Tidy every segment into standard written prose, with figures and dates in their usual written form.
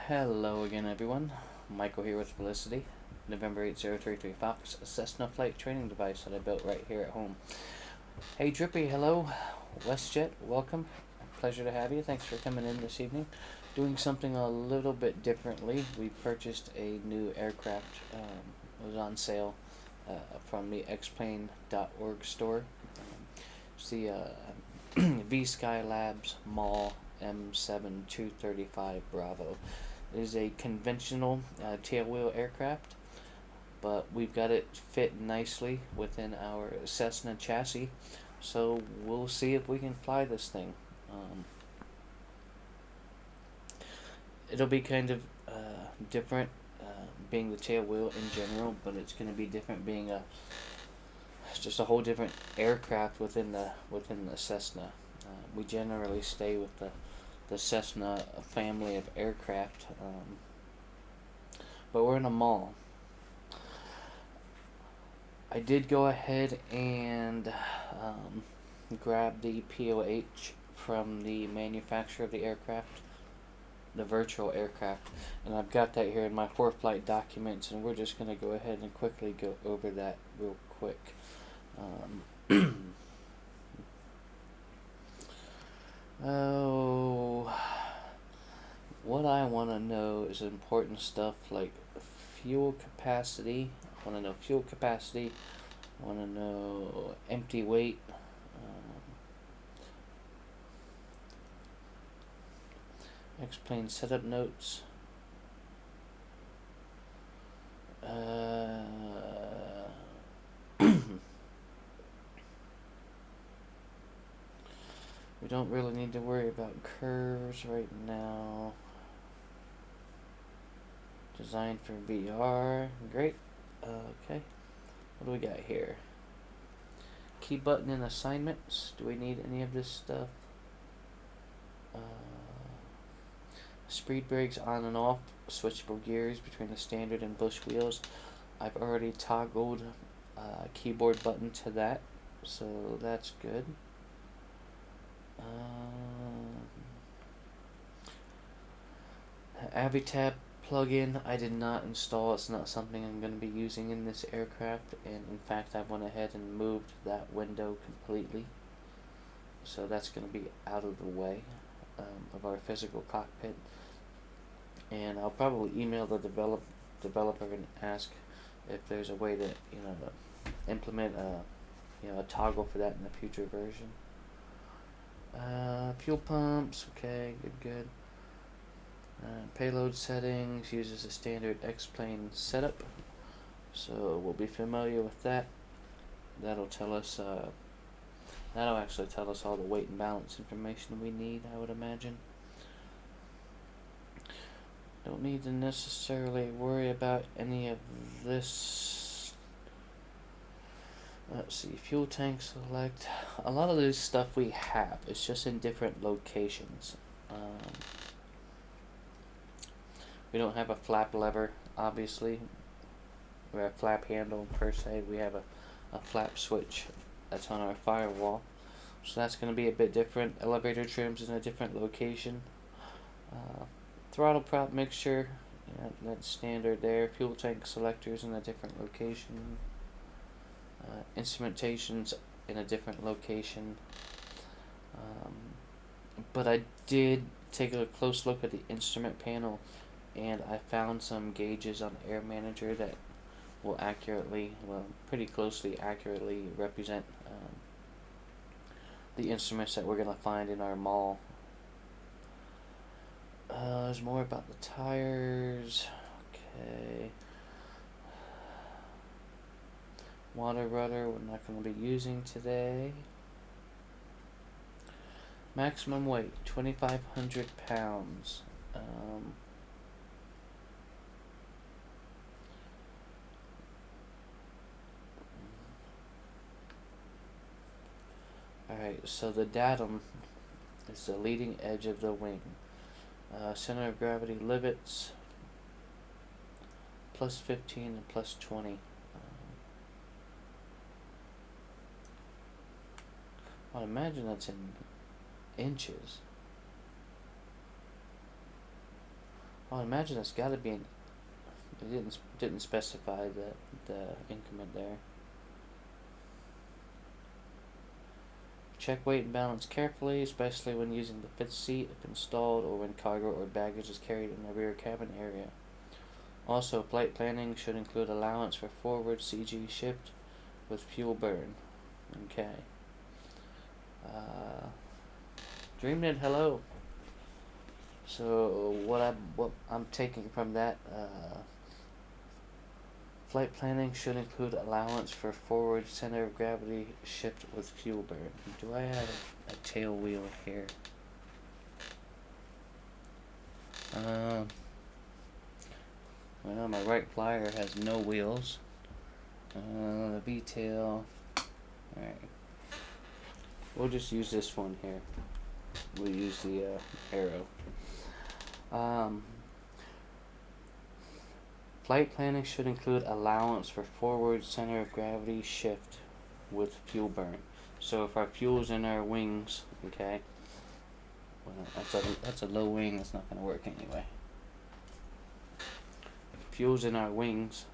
Hello again, everyone. Michael here with Felicity. November 8033 Fox, a Cessna flight training device that I built right here at home. Hey Drippy, hello. WestJet, welcome. Pleasure to have you. Thanks for coming in this evening. Doing something a little bit differently. We purchased a new aircraft. It was on sale from the xplane.org store. It's the VSKYLABS Maule M-7-235 Bravo. It is a conventional tailwheel aircraft, but we've got it fit nicely within our Cessna chassis, so we'll see if we can fly this thing. It'll be kind of different being the tailwheel in general, but it's going to be different being just a whole different aircraft within the Cessna. We generally stay with the Cessna family of aircraft, but we're in a Maule. I did go ahead and grab the POH from the manufacturer of the aircraft, the virtual aircraft, and I've got that here in my for-flight documents, and we're just going to go ahead and quickly go over that real quick. What I want to know is important stuff like fuel capacity. I want to know fuel capacity. I want to know empty weight. Explain setup notes. We don't really need to worry about curves right now. Designed for VR. Great. Okay. What do we got here? Key button and assignments. Do we need any of this stuff? Speed brakes on and off. Switchable gears between the standard and bush wheels. I've already toggled keyboard button to that, so that's good. Avitab plugin I did not install. It's not something I'm going to be using in this aircraft, and in fact I went ahead and moved that window completely, so that's going to be out of the way of our physical cockpit. And I'll probably email the developer and ask if there's a way to implement a toggle for that in the future version. Fuel pumps, okay, good. Payload settings uses a standard X-plane setup, so we'll be familiar with that. That'll tell us. That'll actually tell us all the weight and balance information we need, I would imagine. Don't need to necessarily worry about any of this. Let's see, fuel tank select. A lot of this stuff we have. It's just in different locations. We don't have a flap lever, obviously. We have a flap handle per se. We have a flap switch that's on our firewall. So that's going to be a bit different. Elevator trims in a different location. Throttle prop mixture, that's standard there. Fuel tank selectors in a different location. Instrumentation's in a different location. But I did take a close look at the instrument panel, and I found some gauges on Air Manager that will pretty closely accurately represent the instruments that we're going to find in our Maule. There's more about the tires. Okay. Water rudder, we're not going to be using today. Maximum weight, 2,500 pounds. Alright, so the datum is the leading edge of the wing. Center of gravity livets, plus 15 and plus 20. I'd imagine that's in inches. I imagine that's got to be an. It didn't specify the increment there. Check weight and balance carefully, especially when using the fifth seat if installed or when cargo or baggage is carried in the rear cabin area. Also, flight planning should include allowance for forward CG shift with fuel burn. Okay. DreamNet, hello. So what I'm taking from that, flight planning should include allowance for forward center of gravity shift with fuel burn. Do I have a tail wheel here? Well, my right flyer has no wheels. The V-tail. Alright. We'll just use this one here. We'll use the arrow. Flight planning should include allowance for forward center of gravity shift with fuel burn. So if our fuel's in our wings, okay, well, that's a low wing, that's not going to work anyway. If fuel's in our wings,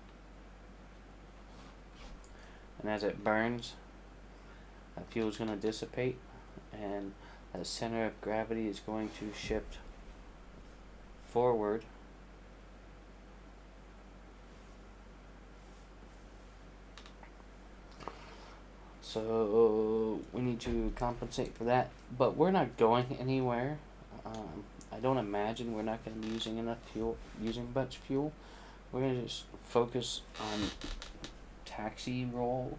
and as it burns, that fuel's going to dissipate, and the center of gravity is going to shift forward. So we need to compensate for that, but we're not going anywhere. I don't imagine we're not going to be using much fuel. We're going to just focus on taxi roll,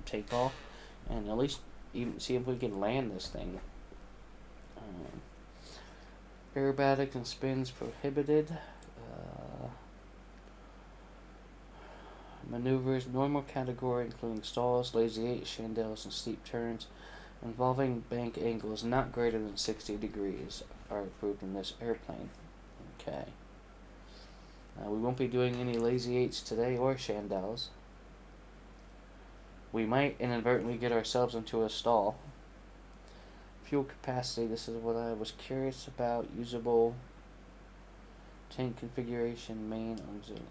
takeoff, and at least even see if we can land this thing. Aerobatics and spins prohibited. Maneuvers, normal category, including stalls, lazy 8, chandelles, and steep turns, involving bank angles not greater than 60 degrees, are approved in this airplane. Okay. We won't be doing any lazy 8s today or chandelles. We might inadvertently get ourselves into a stall. Fuel capacity, this is what I was curious about. Usable tank configuration, main auxiliary.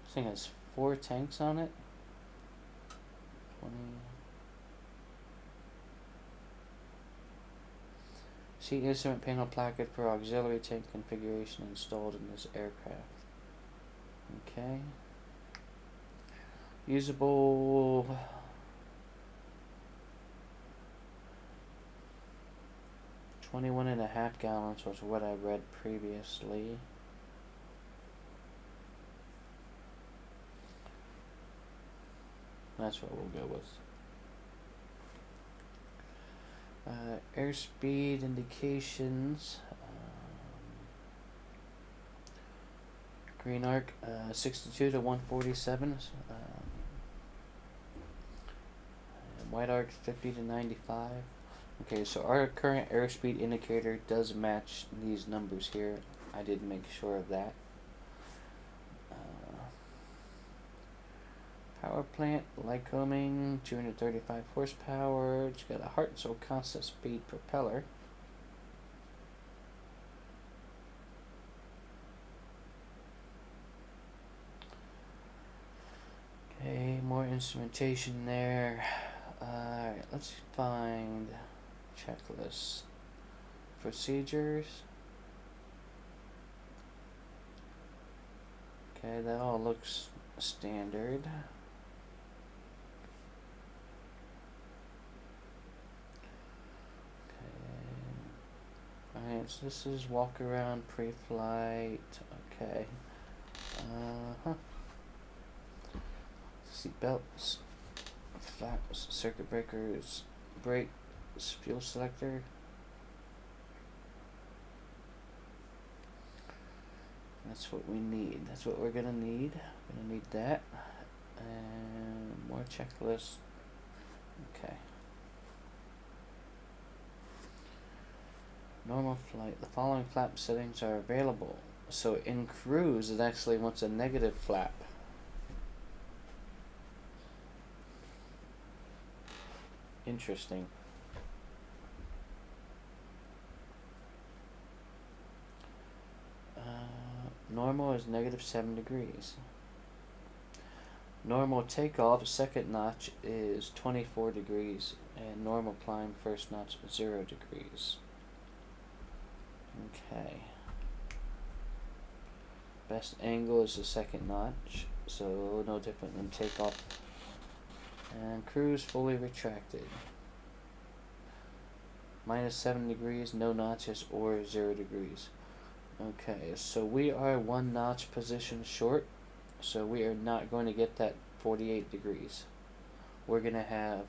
This thing has 4 tanks on it. 20. See instrument panel placard for auxiliary tank configuration installed in this aircraft. Okay. Usable 21.5 gallons was what I read previously. That's what we'll go with. Airspeed indications. Green arc 62 to 147. White arc 50 to 95. Okay, so our current airspeed indicator does match these numbers here. I did make sure of that. Power plant, Lycoming, 235 horsepower. It's got a heart and soul constant speed propeller. Okay, more instrumentation there. Alright, let's find checklists. Procedures. Okay, that all looks standard. Alright, so this is walk around pre-flight. Okay. Seat belts, flaps, circuit breakers, brakes, fuel selector. That's what we need. That's what we're gonna need. We're gonna need that. And more checklists. Okay. Normal flight. The following flap settings are available. So in cruise, it actually wants a negative flap. Interesting. Normal is -7 degrees. Normal takeoff, second notch, is 24 degrees, and normal climb, first notch, 0 degrees. Okay. Best angle is the second notch, so no different than takeoff. And cruise fully retracted. -7 degrees, no notches, or 0 degrees. Okay, so we are 1 notch position short, so we are not going to get that 48 degrees. We're going to have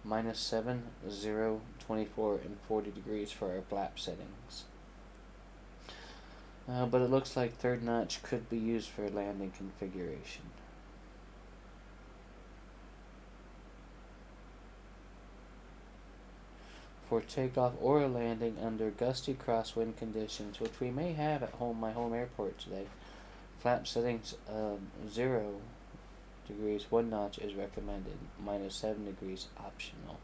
-7, 0, 24, and 40 degrees for our flap settings. But it looks like third notch could be used for landing configuration. For takeoff or landing under gusty crosswind conditions, which we may have at my home airport today, flap settings 0 degrees, 1 notch is recommended, -7 degrees optional.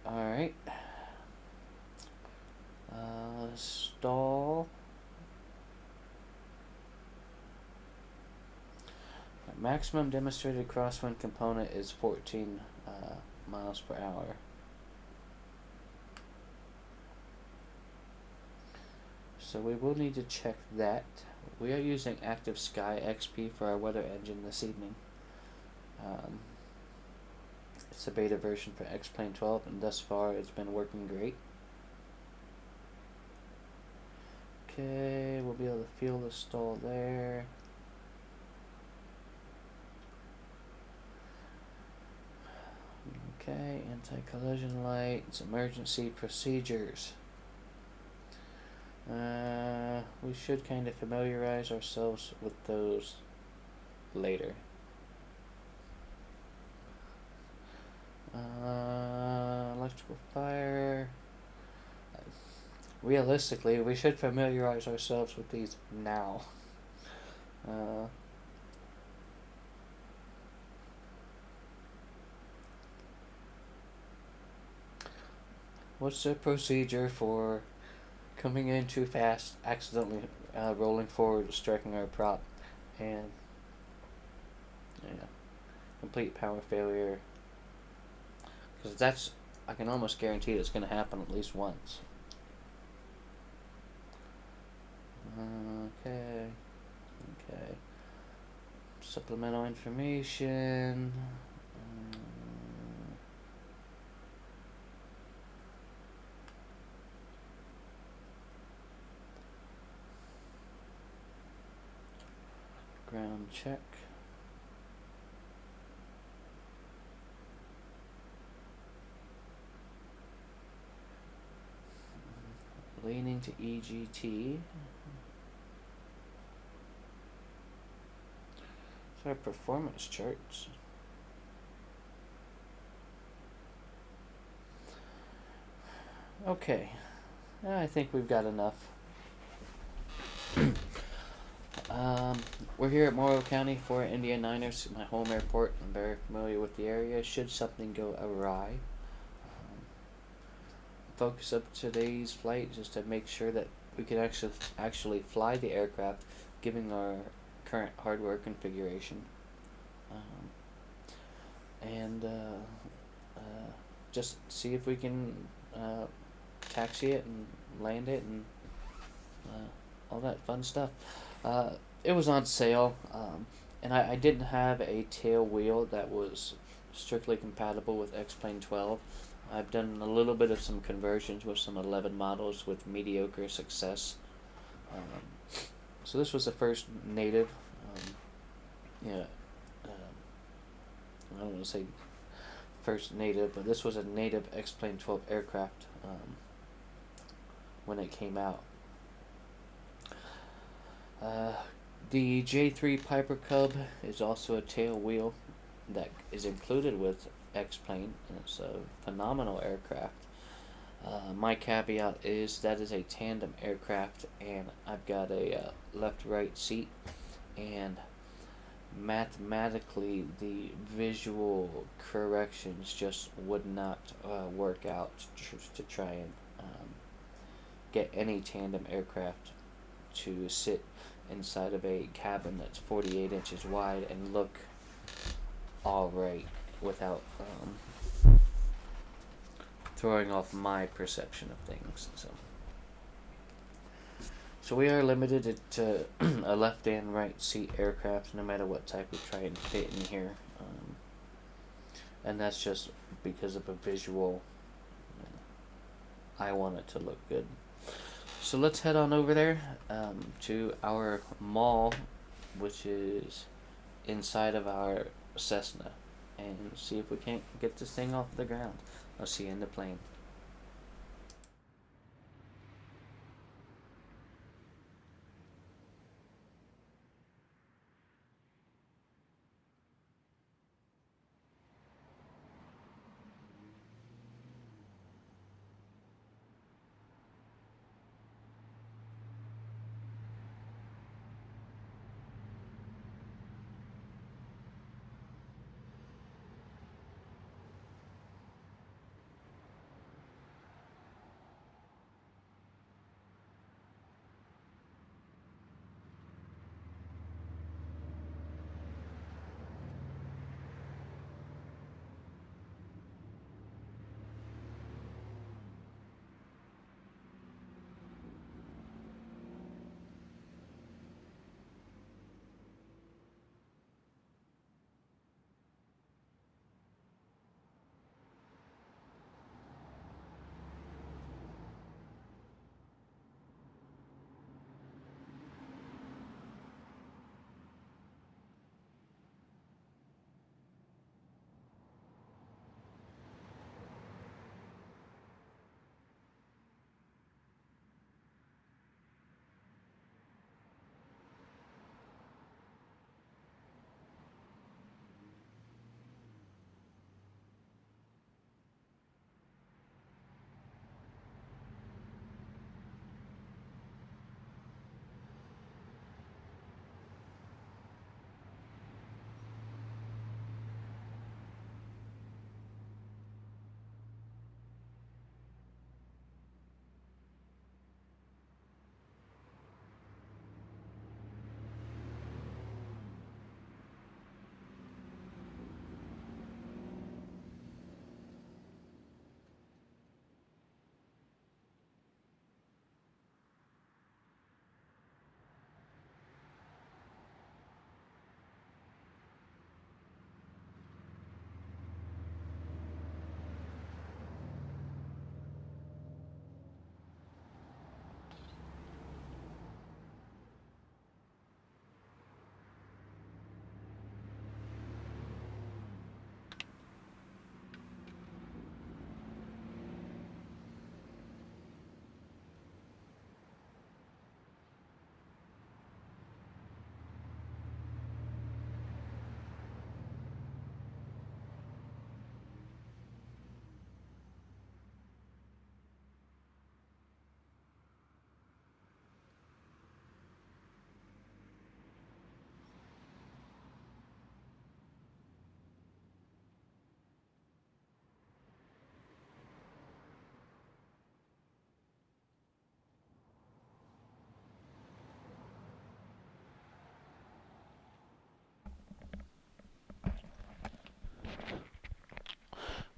Alright. Stall. Maximum demonstrated crosswind component is 14 miles per hour. So we will need to check that. We are using Active Sky XP for our weather engine this evening. It's a beta version for X-Plane 12, and thus far it's been working great. Okay, we'll be able to feel the stall there. Okay, anti-collision lights, emergency procedures. We should kind of familiarize ourselves with those later. Electrical fire. Realistically, we should familiarize ourselves with these now. What's the procedure for coming in too fast, accidentally rolling forward, striking our prop, and complete power failure? Because that's, I can almost guarantee it's going to happen at least once. Okay. Supplemental information. Ground check. Leaning to EGT. So our performance charts. Okay, I think we've got enough. We're here at Maule County for Indian Niners, my home airport. I'm very familiar with the area. Should something go awry, focus of today's flight is to make sure that we can actually fly the aircraft, given our current hardware configuration, and just see if we can taxi it and land it and all that fun stuff. It was on sale, and I didn't have a tail wheel that was strictly compatible with X-Plane 12. I've done a little bit of some conversions with some 11 models with mediocre success. So this was the first native, I don't want to say first native, but this was a native X-Plane 12 aircraft when it came out. The J3 Piper Cub is also a tail wheel that is included with X-Plane, and it's a phenomenal aircraft. My caveat is that is a tandem aircraft, and I've got a left-right seat, and mathematically the visual corrections just would not work out to try and get any tandem aircraft to sit inside of a cabin that's 48 inches wide and look all right without throwing off my perception of things. So we are limited to a left and right seat aircraft, no matter what type we try and fit in here, and that's just because of a visual. I want it to look good. So let's head on over there to our Maule, which is inside of our Cessna, and see if we can't get this thing off the ground. I'll see you in the plane.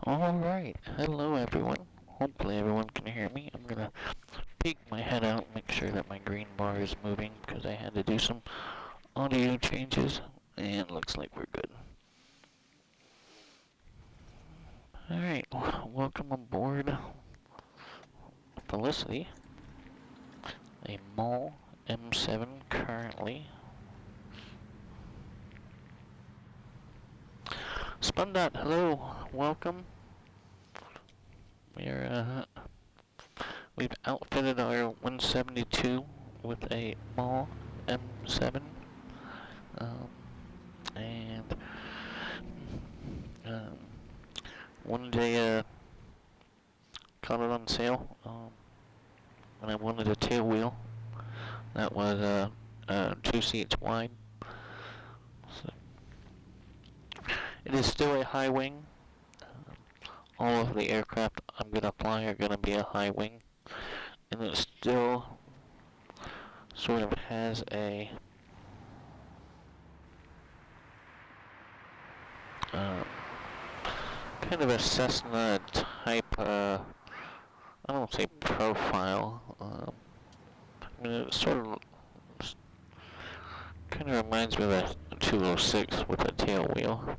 Alright, hello everyone. Hopefully everyone can hear me. I'm gonna peek my head out, make sure that my green bar is moving, because I had to do some audio changes, and looks like we're good. Alright, welcome aboard Felicity, a Maule M7 currently. Spundot, hello, welcome. We've outfitted our 172 with a Maule M7, and one day caught it on sale, and I wanted a tail wheel that was 2 seats wide. So it is still a high wing. All of the aircraft I'm going to fly are going to be a high wing. and it still sort of has a kind of a Cessna type, I don't say profile, I mean it sort of kind of reminds me of a 206 with a tail wheel.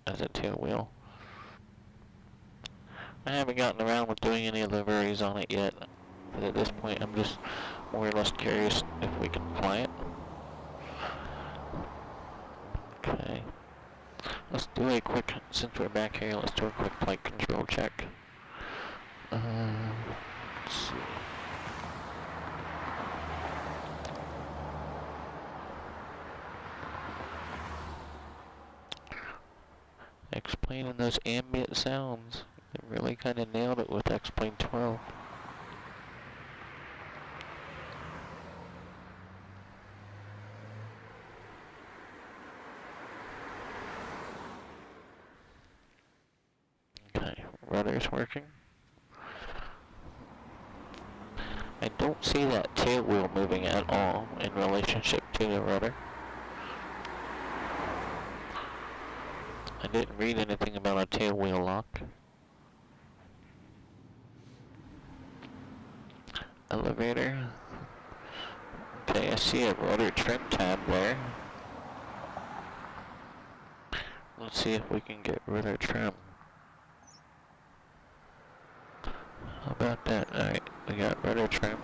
As a tail wheel. I haven't gotten around with doing any liveries on it yet, but at this point I'm just more or less curious if we can fly it. Okay. Let's do a quick, since we're back here, let's do a quick flight control check. Let's see. X-Plane and those ambient sounds. They really kind of nailed it with X-Plane 12. Okay, rudder's working. I don't see that tail wheel moving at all in relationship to the rudder. I didn't read anything about a tail wheel lock. Elevator. Okay, I see a rudder trim tab there. Let's see if we can get rudder trim. How about that? Alright, we got rudder trim.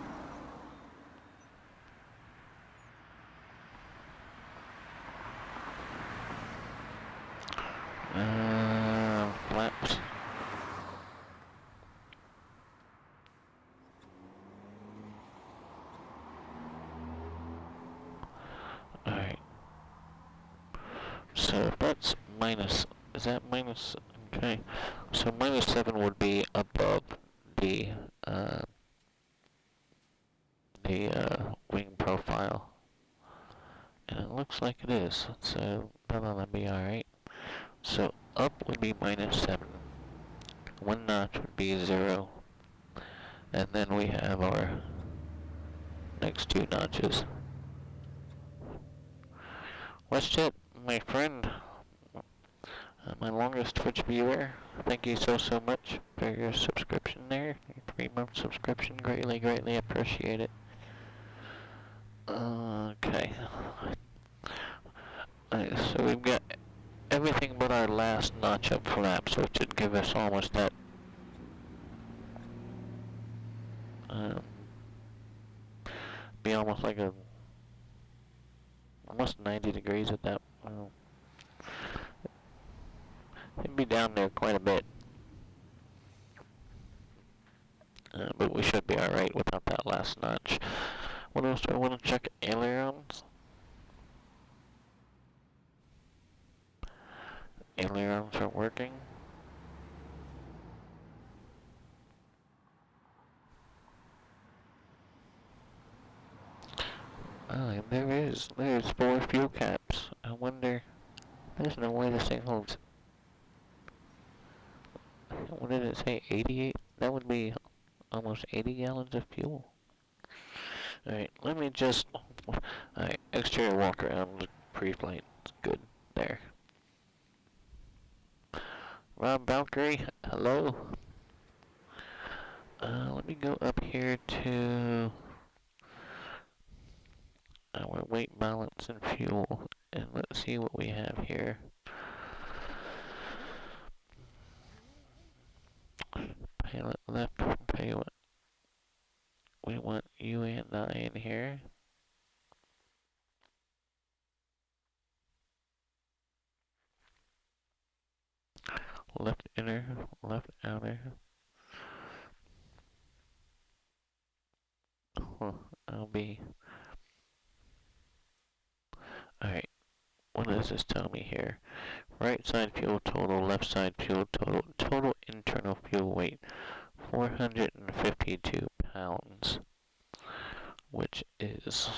Flaps. Alright. So if that's minus, is that minus? Okay. So -7 would be above the, wing profile. And it looks like it is. So that'll be alright. So up would be -7. One notch would be 0. And then we have our next two notches. WestJet, my friend, my longest Twitch viewer, thank you so much for your subscription there. Your 3-month subscription, greatly appreciate it. Okay. Alright, so we've got everything but our last notch up flaps, which would give us almost that be almost like a almost 90 degrees at that. It'd be down there quite a bit, but we should be alright without that last notch. What else do I want to check? Ailerons. Ailerons are working. Oh, there's 4 fuel caps. I wonder, there's no way this thing holds, what did it say, 88? That would be almost 80 gallons of fuel. Alright, let me just, alright, exterior walk around, pre-flight, good, there. Rob Valkyrie, hello. Let me go up here to our weight balance and fuel, and let's see what we have here. Pilot left, pilot. We want you and I in here. Left inner, left outer. I'll be. Alright, what does this tell me here? Right side fuel total, left side fuel total, total internal fuel weight, 452 pounds, which is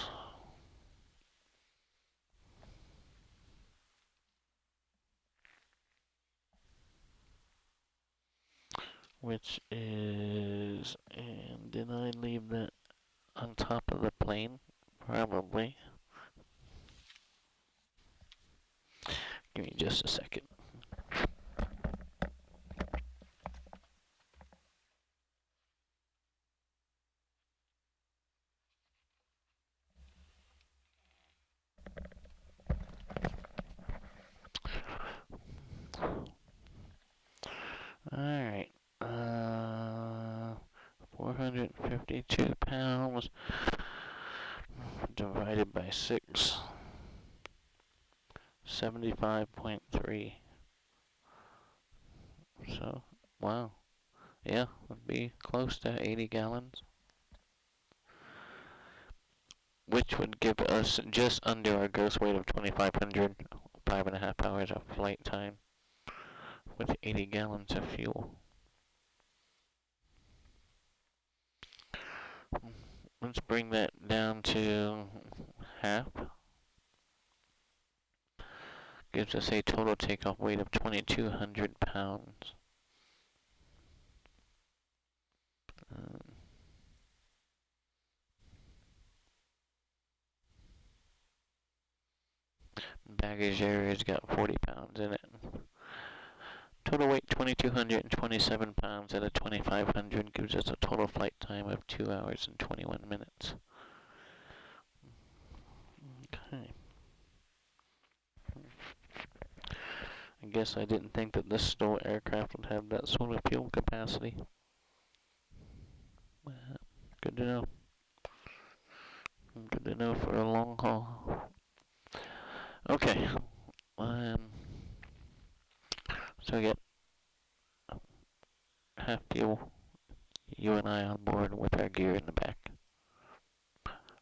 which is, and did I leave that on top of the plane? Probably. Give me just a second. Alright. 452 pounds divided by 6. 75.3. So, wow. Yeah, would be close to 80 gallons. Which would give us just under our gross weight of 2,500, 5.5 hours of flight time with 80 gallons of fuel. Let's bring that down to half. Gives us a total takeoff weight of 2,200 pounds. Baggage area's got 40 pounds in it. Total weight 2,227 pounds at a 2,500 gives us a total flight time of 2 hours and 21 minutes. Okay. I guess I didn't think that this STOL aircraft would have that sort of fuel capacity. Good to know. Good to know for a long haul. Okay. So we get half fuel, you and I on board with our gear in the back.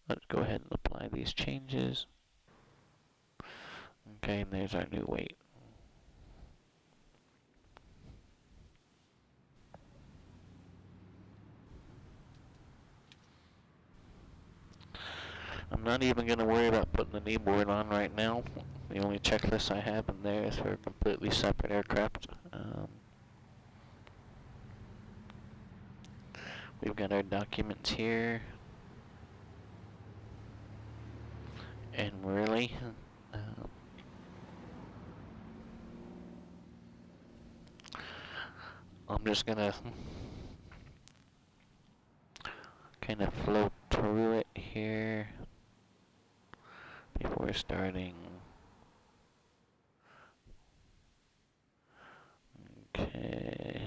Let's go ahead and apply these changes. Okay, and there's our new weight. I'm not even going to worry about putting the kneeboard on right now. The only checklist I have in there is for a completely separate aircraft. We've got our documents here. And really, I'm just going to kind of float through it here before starting. Okay.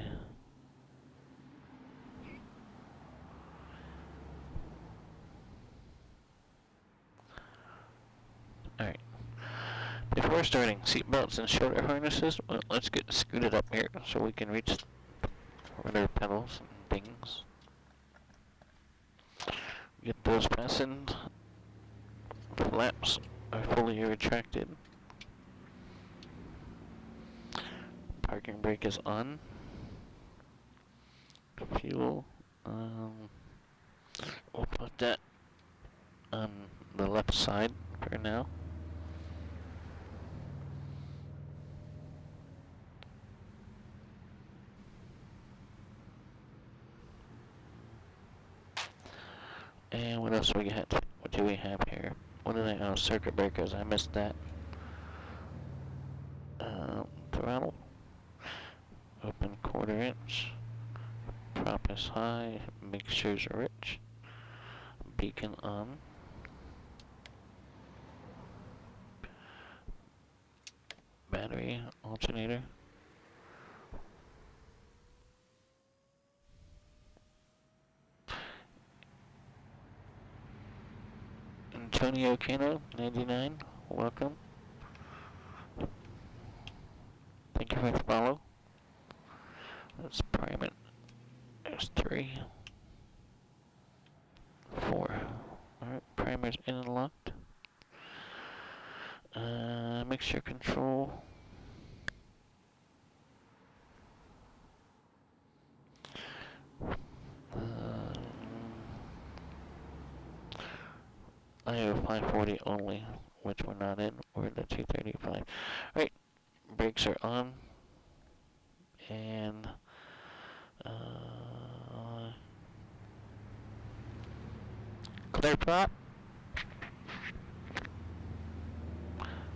Alright. Before starting, seatbelts and shoulder harnesses. Well, let's get scooted up here so we can reach rudder pedals and things. Get those fastened. Flaps are fully retracted. Parking brake is on. Fuel. We'll put that on the left side for now. And what else do we have? What do we have here? What did I? Oh, circuit breakers. I missed that. Throttle. Open 1/4 inch. Prop is high. Mixtures are rich. Beacon on. Battery alternator. Antonio Cano, 99. Welcome. Thank you for the follow. Let's prime it. There's 3. 4. Alright, primer's in and locked. Mixture control. I have 540 only, which we're not in. We're in the 235. Alright, brakes are on. And Clear prop.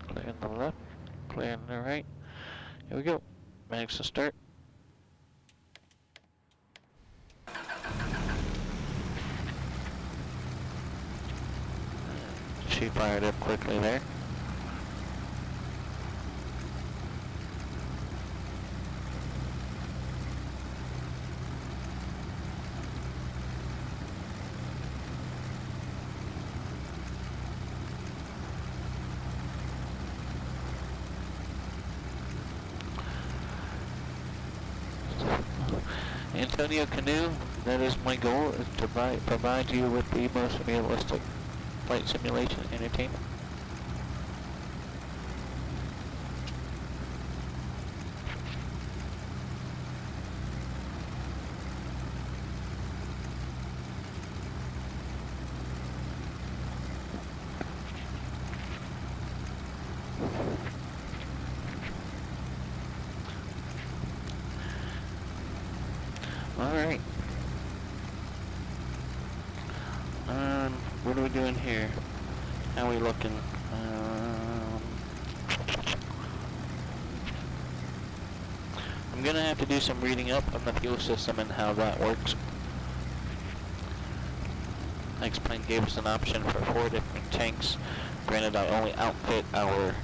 Clear in the left. Clear in the right. Here we go. Max to start. She fired up quickly there. Antonio Canoe, that is my goal, is to provide you with the most realistic flight simulation entertainment. Alright. What are we doing here? How are we looking? I'm gonna have to do some reading up on the fuel system and how that works. X-Plane gave us an option for 4 different tanks. Granted, I only outfit our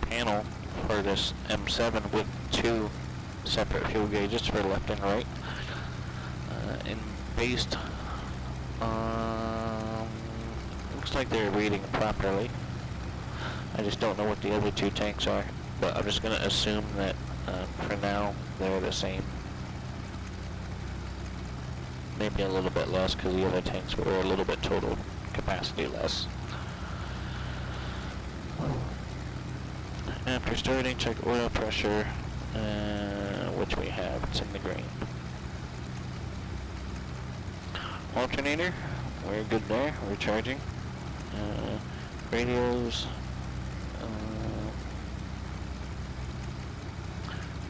panel for this M7 with 2 separate fuel gauges for left and right. And based looks like they're reading properly. I just don't know what the other 2 tanks are, but I'm just going to assume that for now they're the same. Maybe a little bit less because the other tanks were a little bit total capacity less. After starting, check oil pressure, which we have, it's in the green. Alternator, we're good there, we're charging. Radios,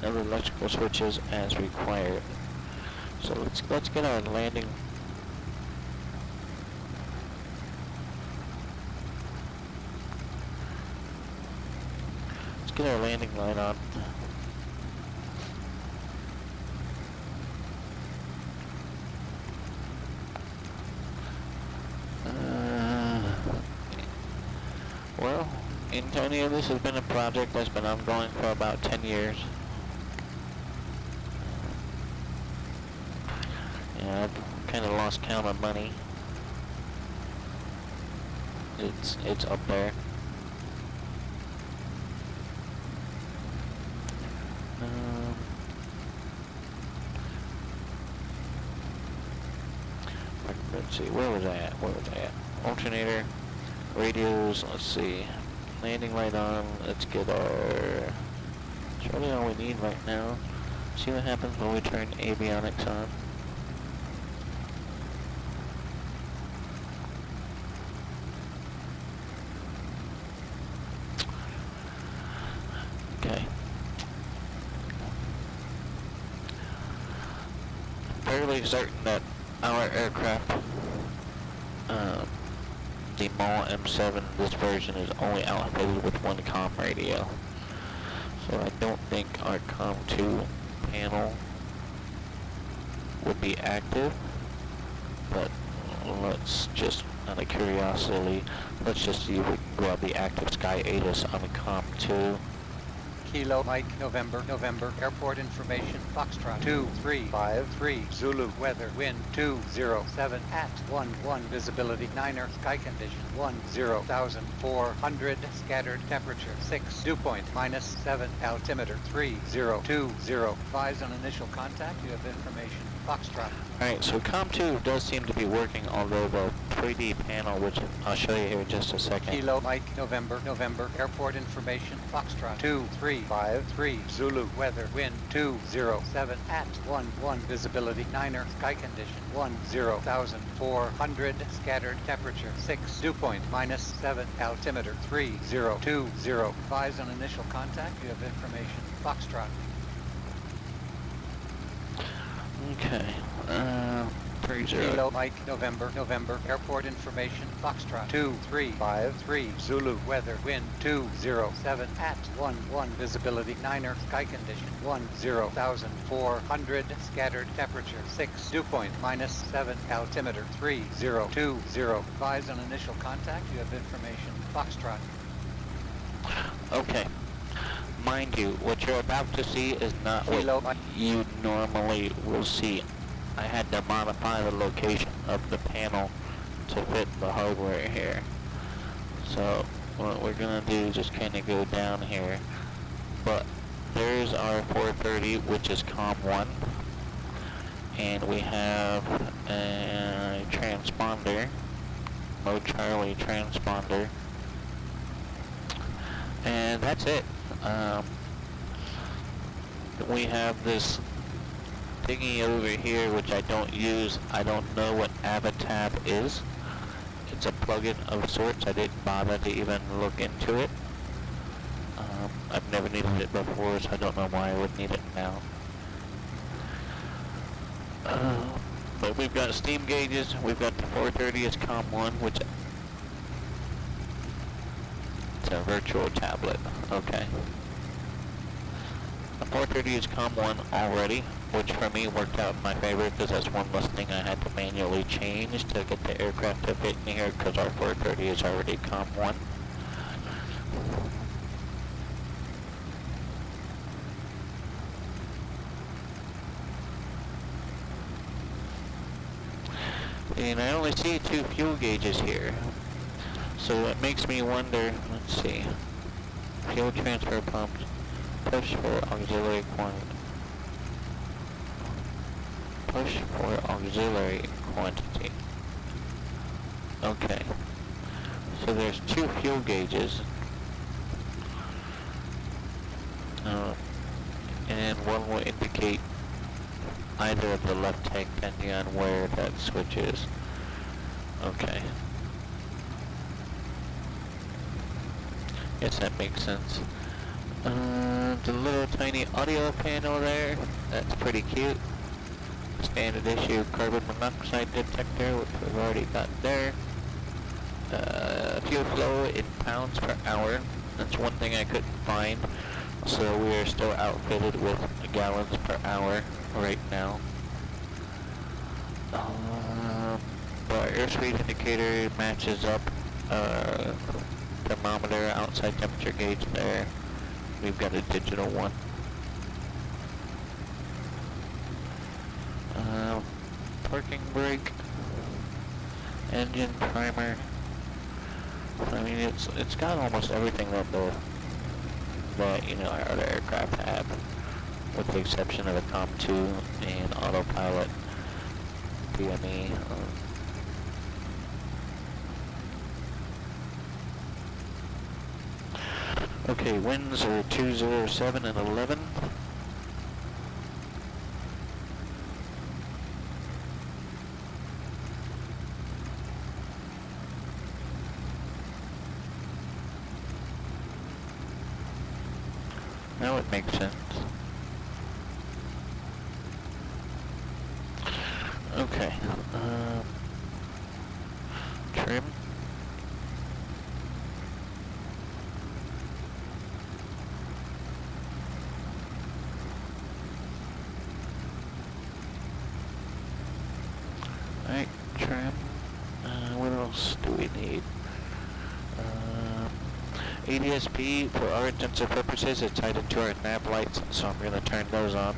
other electrical switches as required. So let's get our landing. Let's get our landing line on. Well, Antonio, this has been a project that's been ongoing for about 10 years. Yeah, I've kind of lost count on money. It's up there. Let's see, where was I at? Alternator, radios, let's see. Landing light on, let's get our... That's really all we need right now. See what happens when we turn avionics on. Okay. Fairly certain that our aircraft, the Maule M7, this version is only outfitted with 1 comm radio. So I don't think our comm 2 panel would be active, but let's just, out of curiosity, let's just see if we can grab the active Sky ATIS on the comm 2. Kilo Mike November airport information Foxtrot 2353 Zulu weather wind 207 at 11 visibility 9er sky condition 10,400 scattered temperature 6 dew point -7 altimeter 3020 advise on initial contact you have information Foxtrot. Alright, so comm 2 does seem to be working, although the 3D panel, which I'll show you here in just a second. Kilo Mike November airport information Foxtrot 2353 Zulu weather wind 207 at 11 visibility 9er sky condition 10,400 scattered temperature 6 dew point -7 altimeter 3020 advise on initial contact you have information Foxtrot. Okay. 30. Kilo Mike November airport information Foxtrot 2353 Zulu weather wind 207 at 11 visibility 9er sky condition 10,400 scattered temperature 6 dew point -7 altimeter 3020 advise on initial contact you have information Foxtrot. Okay. Mind you, what you're about to see is not Kilo what Mike you normally will see. I had to modify the location of the panel to fit the hardware here. So what we're gonna do is just kind of go down here. But there's our 430, which is COM 1. And we have a transponder, Mo Charlie transponder. And that's it. We have this thingy over here which I don't use. I don't know what Avatab is. It's a plugin of sorts. I didn't bother to even look into it. I've never needed it before, so I don't know why I would need it now. But we've got steam gauges. We've got the 430 as COM 1, which it's a virtual tablet. Okay. The 430 is COM 1 already, which for me worked out in my favor because that's one less thing I had to manually change to get the aircraft to fit in here because our 430 is already COM 1. And I only see 2 fuel gauges here. So it makes me wonder, let's see, fuel transfer pumps, push for auxiliary quantity. Okay. So there's 2 fuel gauges. And one will indicate either of the left tank depending on where that switch is. Okay. Guess that makes sense. The little tiny audio panel there, that's pretty cute. Standard issue carbon monoxide detector, which we've already got there. Fuel flow in pounds per hour. That's one thing I couldn't find. So we are still outfitted with gallons per hour right now. Our airspeed indicator matches up. Thermometer, outside temperature gauge there. We've got a digital one. Parking brake, engine primer. I mean, it's got almost everything that our other aircraft have, with the exception of the COM 2 and autopilot, DME. Okay, winds are 207 and 11. Now it makes sense. Okay, trim. Alright, trim. What else do we need? ADSP, for our intents and purposes, it's tied into our nav lights, so I'm going to turn those on.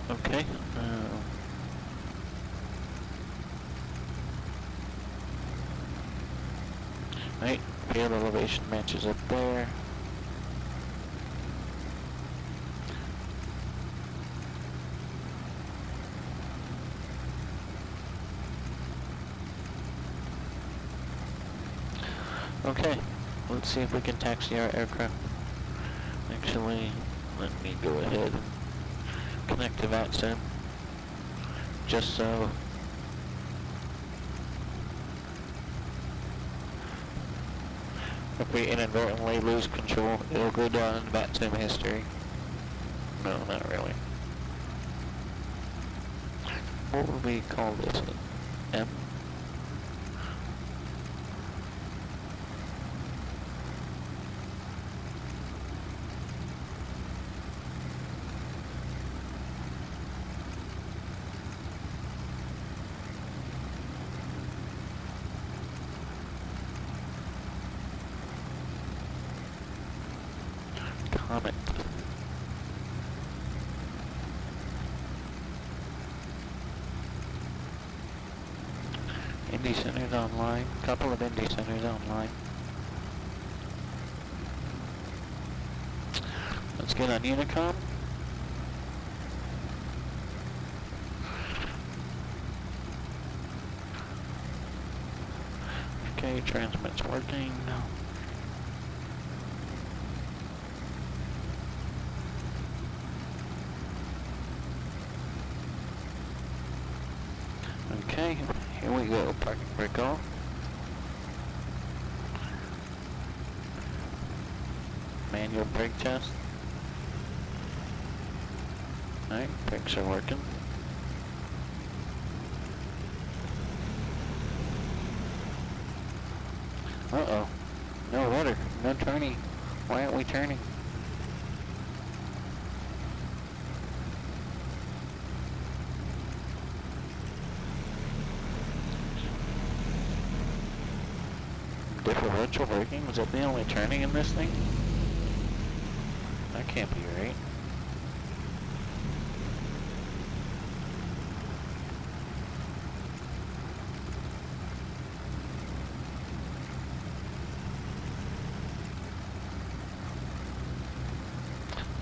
Okay. Right, field elevation matches up there. Okay, let's see if we can taxi our aircraft. Actually, let me go ahead and connect to VSKYLABS, just so if we inadvertently lose control, it'll go down in VSKYLABS history. No, not really. What would we call this? M? Comet. Indie Center's online. Couple of Indie Centers online. Let's get on Unicom. Okay, transmit's working. Okay, here we go, parking brake off. Manual brake test. Alright, brakes are working. Uh-oh. No rudder, no turning. Why aren't we turning? Differential braking? Was that the only turning in this thing? That can't be right.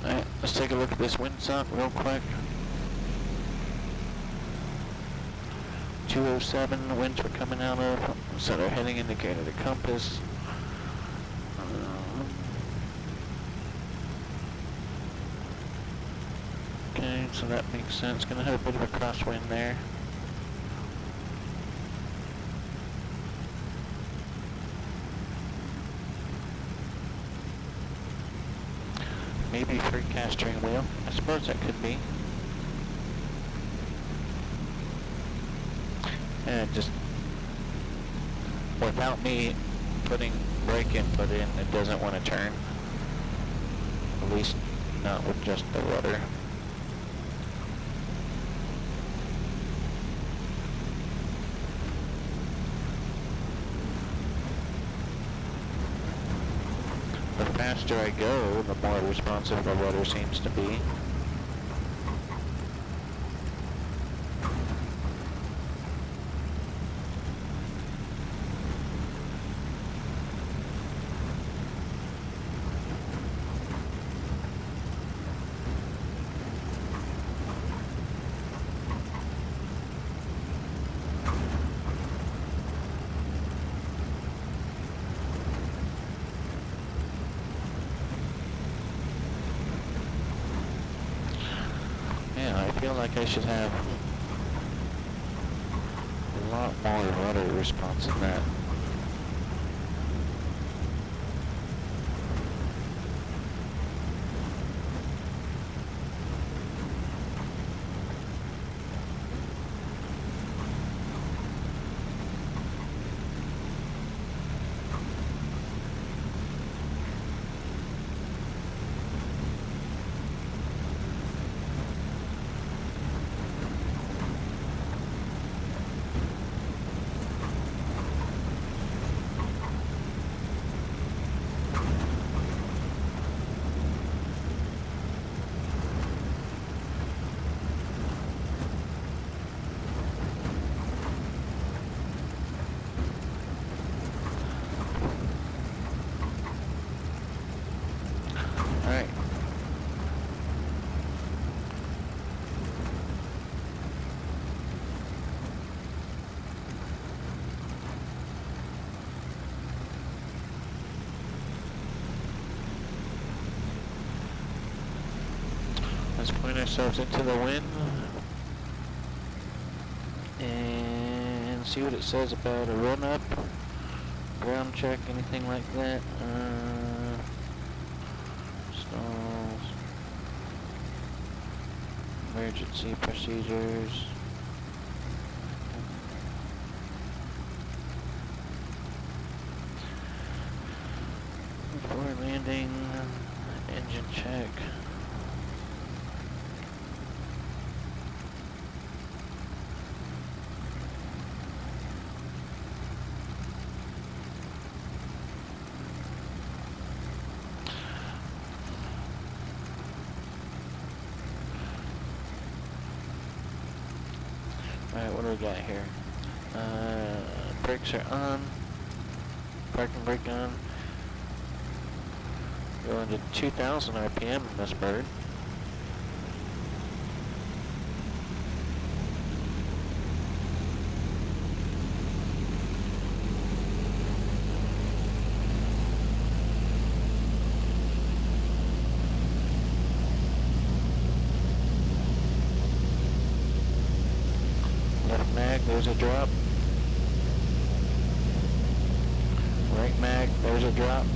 Alright, let's take a look at this windsock real quick. 207, the winds we're coming out of. Set our heading indicator to compass. Okay, so that makes sense. Gonna have a bit of a crosswind there. Maybe free cast steering wheel. I suppose that could be. And just without me putting brake input in, it doesn't want to turn. At least not with just the rudder. The faster I go, the more responsive the rudder seems to be. I feel like I should have a lot more rudder response than that. Alright. Let's point ourselves into the wind and see what it says about a run up, ground check, anything like that. Stalls. Emergency procedures. Before landing, engine check. Alright, what do we got here? Brakes are on. Parking brake on. Going to 2,000 RPM in this bird. Left mag, there's a drop. Right mag, there's a drop.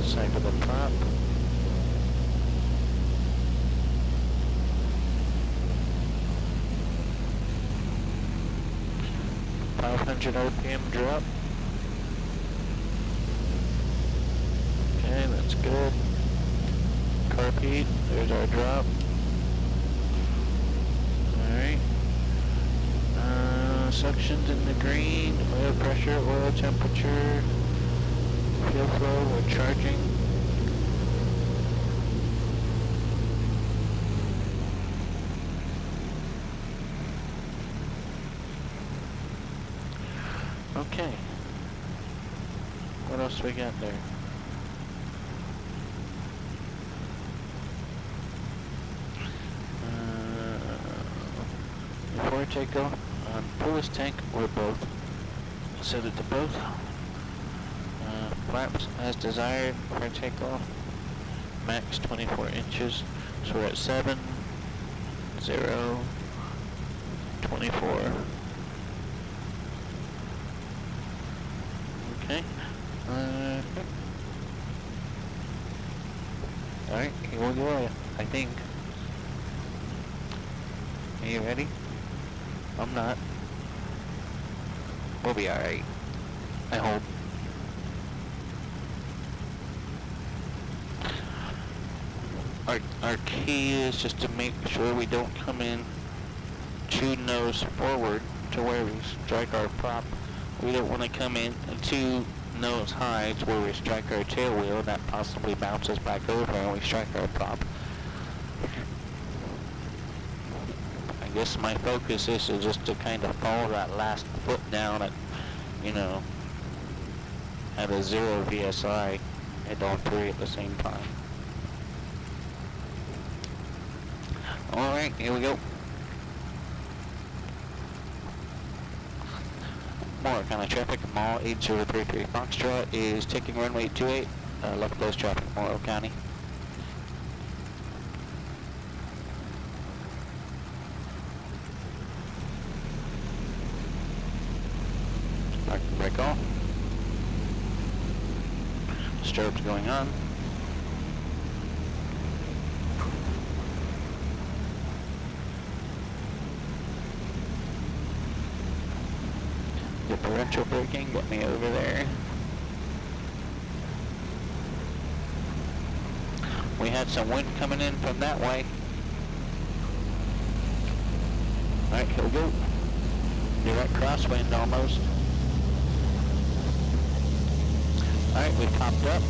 Side of the prop. RPM drop. Okay, that's good. Carpet, there's our drop. Alright. Suctions in the green, oil pressure, oil temperature, fuel flow, we're charging. Okay. What else we got there? Before takeoff, pull this tank or both. Set it to both. Flaps as desired for takeoff. Max 24 inches. So we're at 7, 0, 24. Okay. Alright, here we go, I think. Are you ready? I'm not. We'll be alright. I hope. Our key is just to make sure we don't come in too nose forward to where we strike our prop. We don't want to come in too nose high to where we strike our tail wheel and that possibly bounces back over and we strike our prop. I guess my focus is just to kind of follow that last foot down at, you know, at a 0 VSI and all three at the same time. Alright, here we go. More kind of traffic. Maule 8033 Foxtrot is taking runway 28, left close traffic, Maule County. Parking brake off. Strobes going on. Differential braking, get me over there. We had some wind coming in from that way. Alright, here we go. Direct crosswind almost. Alright, we popped up.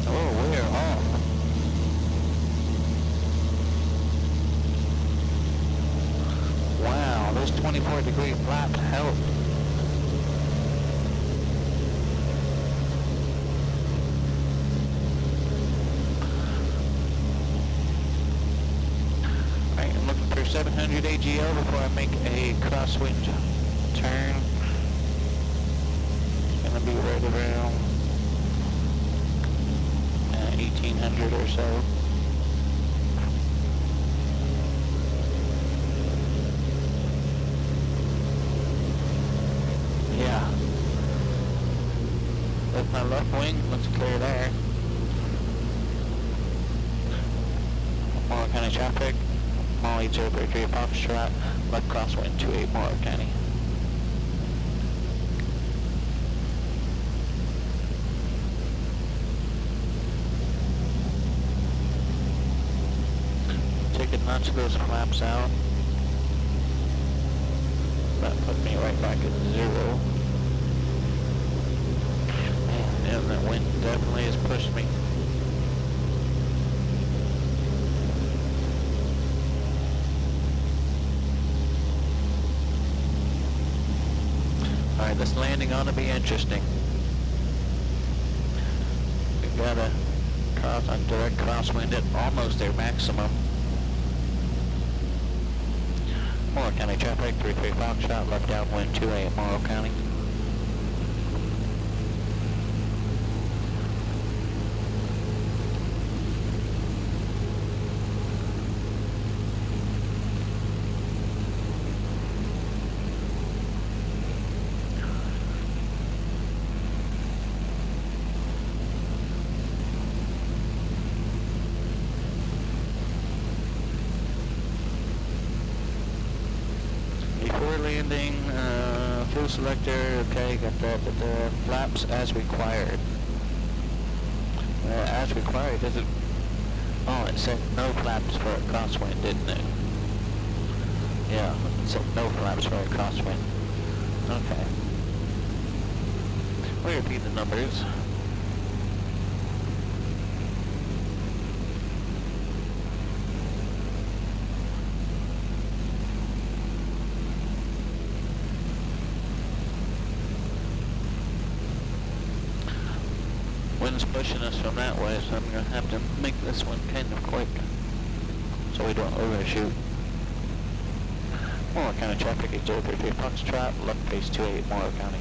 Oh, we're off. Wow, those 24-degree flaps help. Alright, I'm looking for 700 AGL before I make a crosswind turn. It's gonna be right around 1800 or so. clear there. Maule County traffic. Maule 033 Foxtrot, left crosswind 28 Maule County. Take a notch of those flaps out. That put me right back at 0. Man, that wind definitely has pushed me. Alright, this landing ought to be interesting. We've got a direct crosswind at almost their maximum. Maule County traffic, 33 Foxtrot, left downwind 28 Maule County. Before landing, fuel selector, okay, got the flaps as required. As required, does it? Oh, it said no flaps for a crosswind, didn't it? Yeah, it said no flaps for a crosswind. Okay. We'll repeat the numbers. Wind's pushing us from that way, so I'm going to have to make this one kind of quick so we don't overshoot. Maule County traffic is 033 Foxtrot, left face 28 Maule County.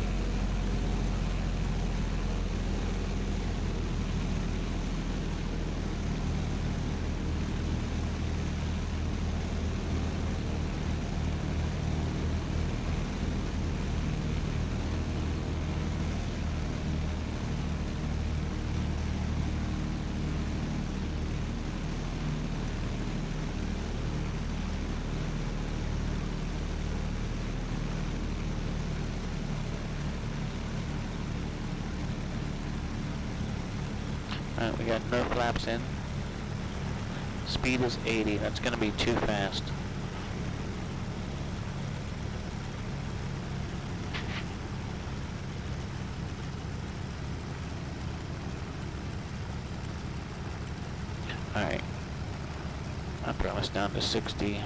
Alright, we got no flaps in. Speed is 80. That's going to be too fast. Alright. I brought us down to 60.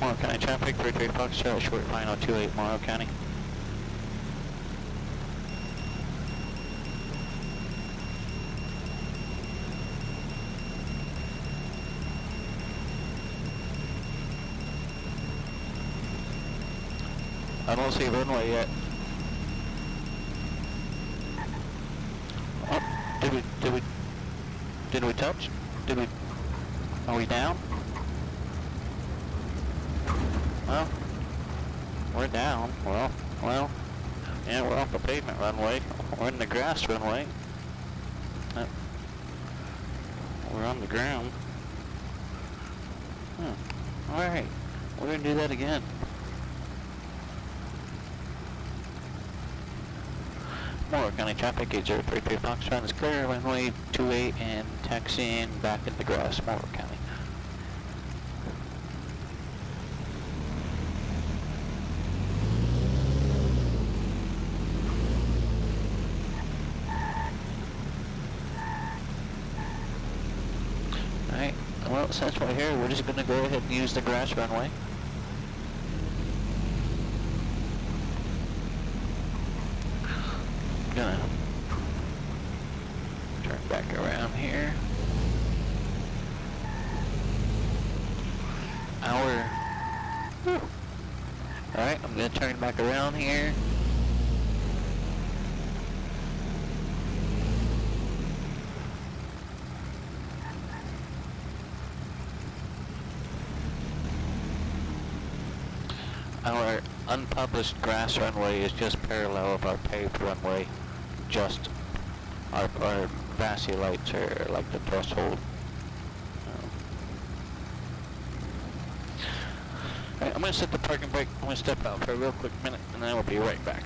Maule County traffic, 33 Foxtrot, short final 28 Maule County. I don't see runway yet. Oh, did we touch? Are we down? Well, we're down. Well, yeah, we're off the pavement runway. We're in the grass runway. We're on the ground. Alright, we're gonna do that again. Maule County traffic, 8033 Foxtrot is clear, runway 28 and taxiing back in the grass, Maule County. Alright, well, since we're here, we're just going to go ahead and use the grass runway. Gonna turn back around. turn back around here. Our unpublished grass runway is just parallel of our paved runway. Just our grassy lights are like the threshold. Alright, I'm going to set the parking brake. I'm going to step out for a real quick minute and then we'll be right back.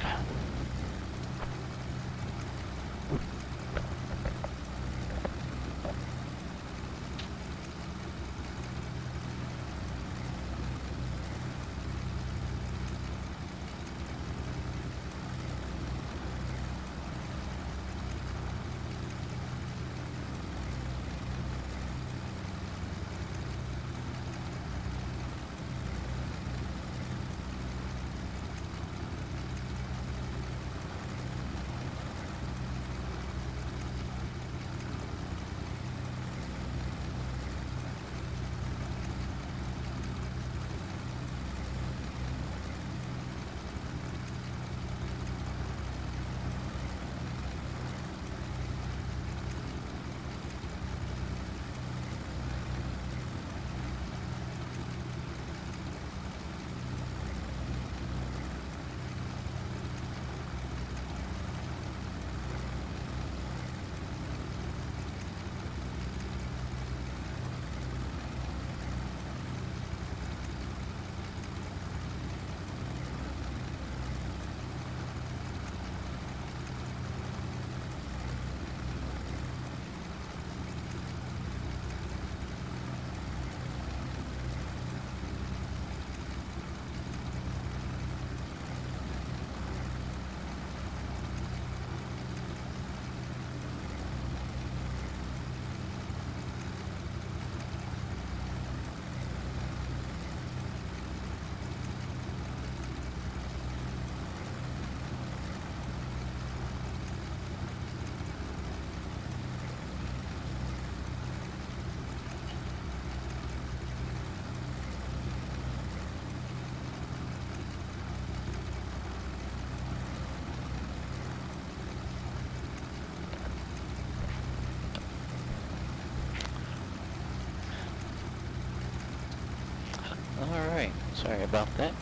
Alright, sorry about that.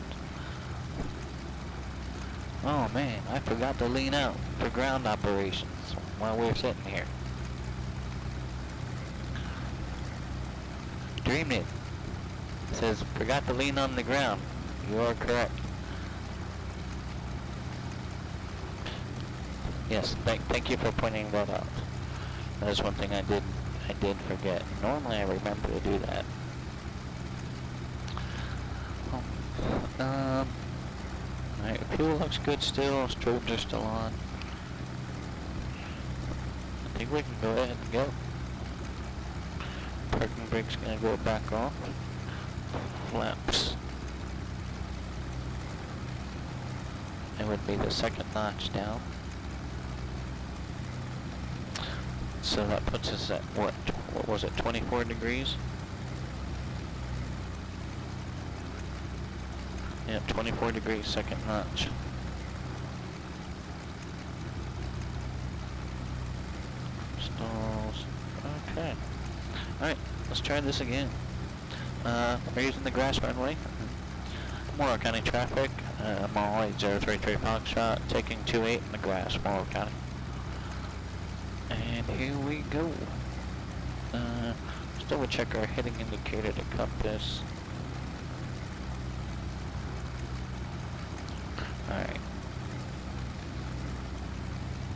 Oh man, I forgot to lean out for ground operations while we were sitting here. Dreamed it. It says, forgot to lean on the ground. You are correct. Yes, thank you for pointing that out. That is one thing I did forget. Normally I remember to do that. Alright, fuel looks good still, strobes are still on. I think we can go ahead and go. Parking brake's gonna go back off. Flaps. It would be the second notch down. So that puts us at what was it, 24 degrees? Yeah, 24 degrees, second notch. Stalls. Okay. Alright, let's try this again. We're using the grass runway. Maule County traffic. Maule 033 Foxtrot, taking 28 in the grass, Maule County. And here we go. Still would check our heading indicator to compass. Alright.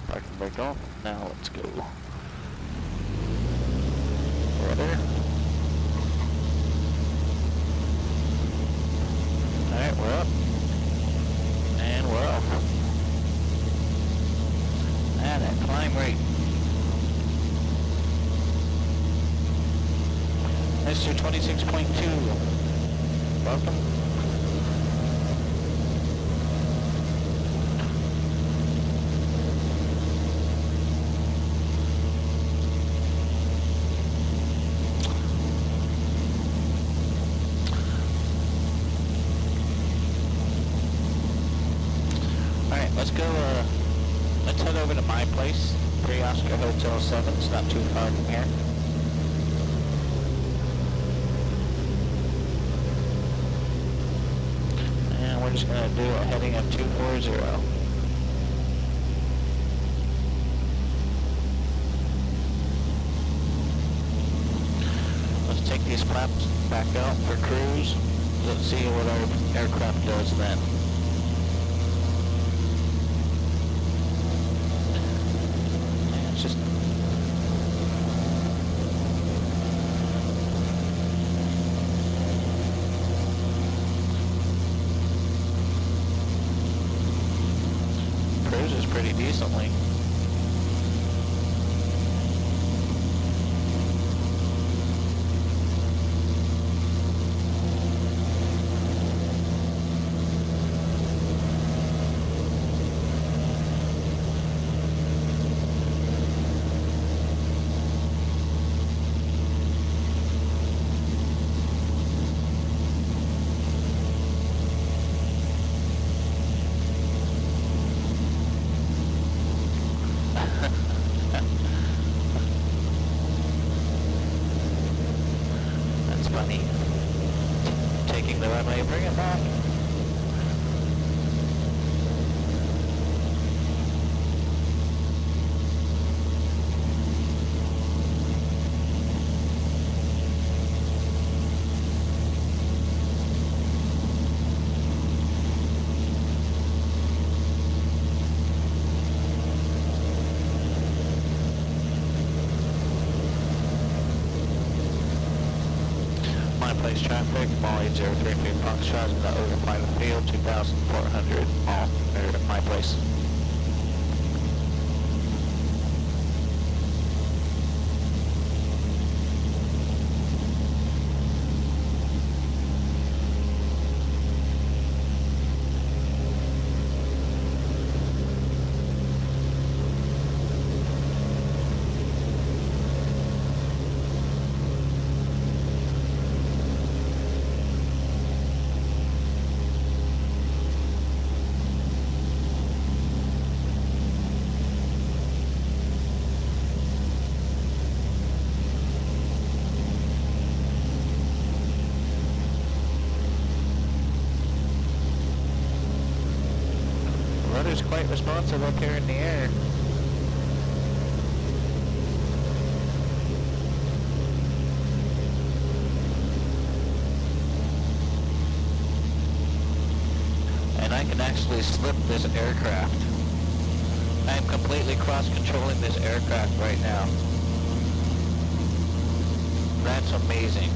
Parking brake off. Now let's go. Rudder. Alright, we're up. And we're off. Ah, that climb rate. Mr. 26.2. Welcome. over to my place, Pre-Oscar Hotel 7. It's not too far from here. And we're just going to do a heading of 240. Let's take these flaps back out for cruise. Let's see what our aircraft does then. Yeah, it's just cruises pretty decently. That's funny. Taking the runway, bring it back. Place traffic, Maule 033 Foxtrot in the overflight of field, 2,400 Maule, or my place. Rudder's quite responsive up here in the air. And I can actually slip this aircraft. I am completely cross-controlling this aircraft right now. That's amazing.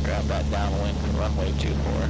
Grab that downwind for runway 24.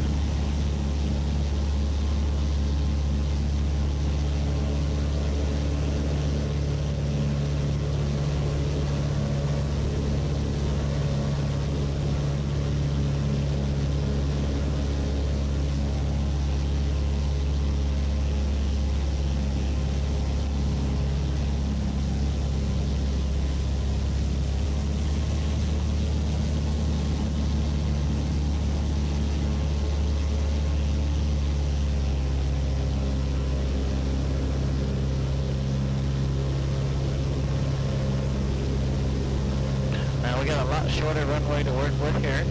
We got a lot shorter runway to work with here.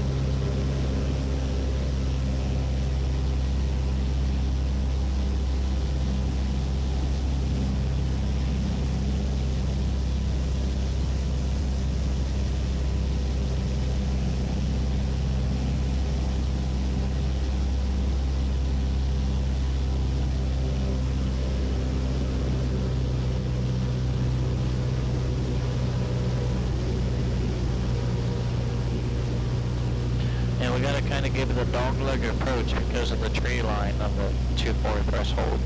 And we gotta kind of give it a dog-leg approach because of the tree line on the 2-4 threshold.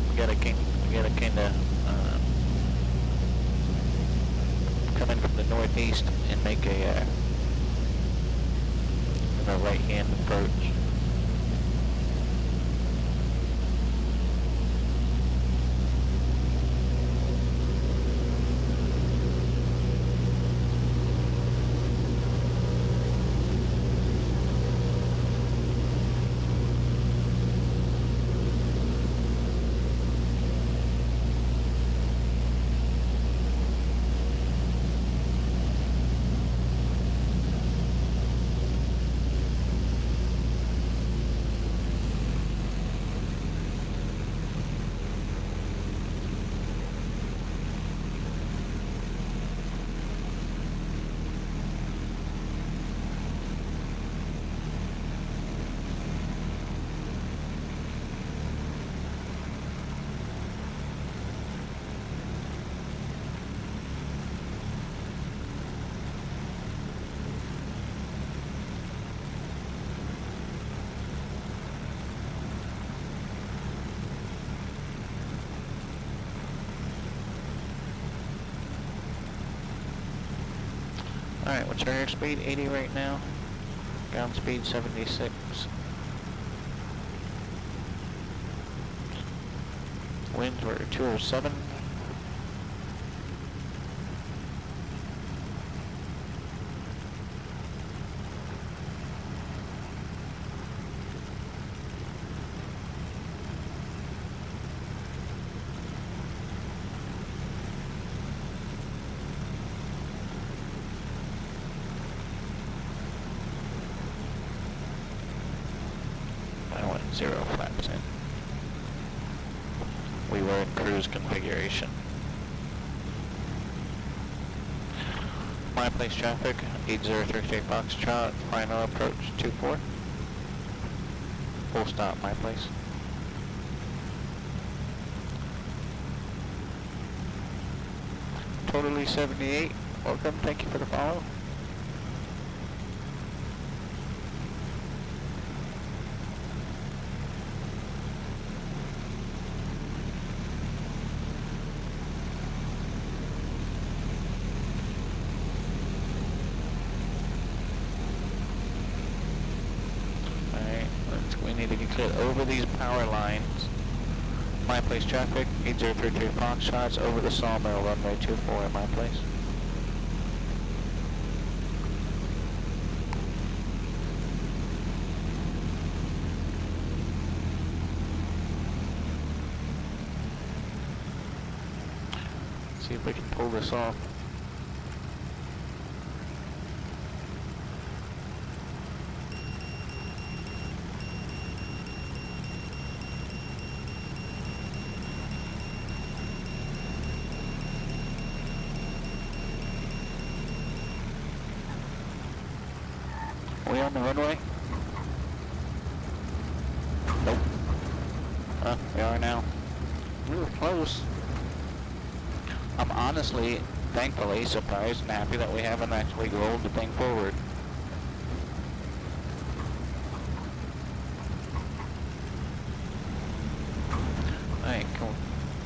We gotta kind of come in from the northeast and make a the right-hand approach. Alright, what's our airspeed? 80 right now. Ground speed 76. Winds were 207. I went 0 flaps in. We were in cruise configuration. My place traffic, 8033 Foxtrot, final approach 24. Full stop, my place. Totally 78, welcome, thank you for the follow. We need to get clear over these power lines. My place traffic, 8033 Foxtrots over the sawmill, runway 24 at my place. See if we can pull this off. Are we on the runway? Nope. We are now. We were close. I'm honestly, thankfully, surprised and happy that we haven't actually rolled the thing forward. Alright,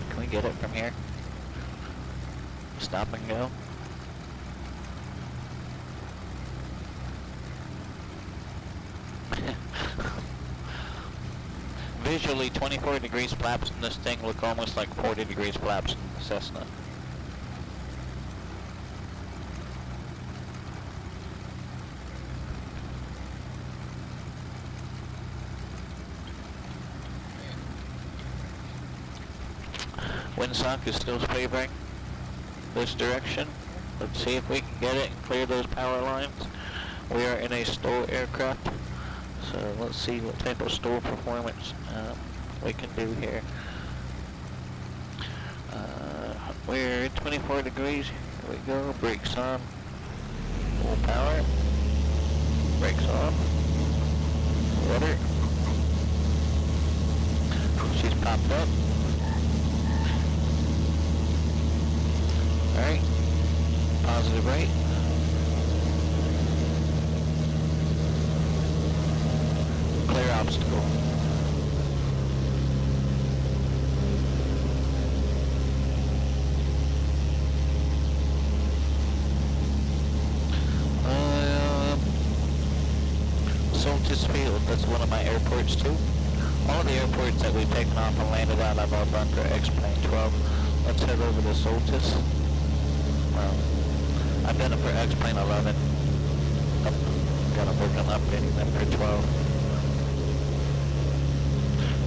can we get it from here? Stop and go? Visually, 24 degrees flaps in this thing look almost like 40 degrees flaps in the Cessna. Windsock is still favoring this direction. Let's see if we can get it and clear those power lines. We are in a STOL aircraft. So let's see what type of STOL performance we can do here. We're at 24 degrees. Here we go. Brakes on. Full power. Brakes on. Rudder. She's popped up. Alright. Positive right. Clear obstacle. airports too. All of the airports that we've taken off and landed out of our bunker X-Plane 12. Let's head over to Soltis. I've done it for X-Plane 11. Gonna work on updating them for 12.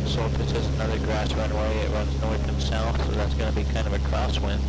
Soltis is another grass runway. It runs north and south, so that's gonna be kind of a crosswind.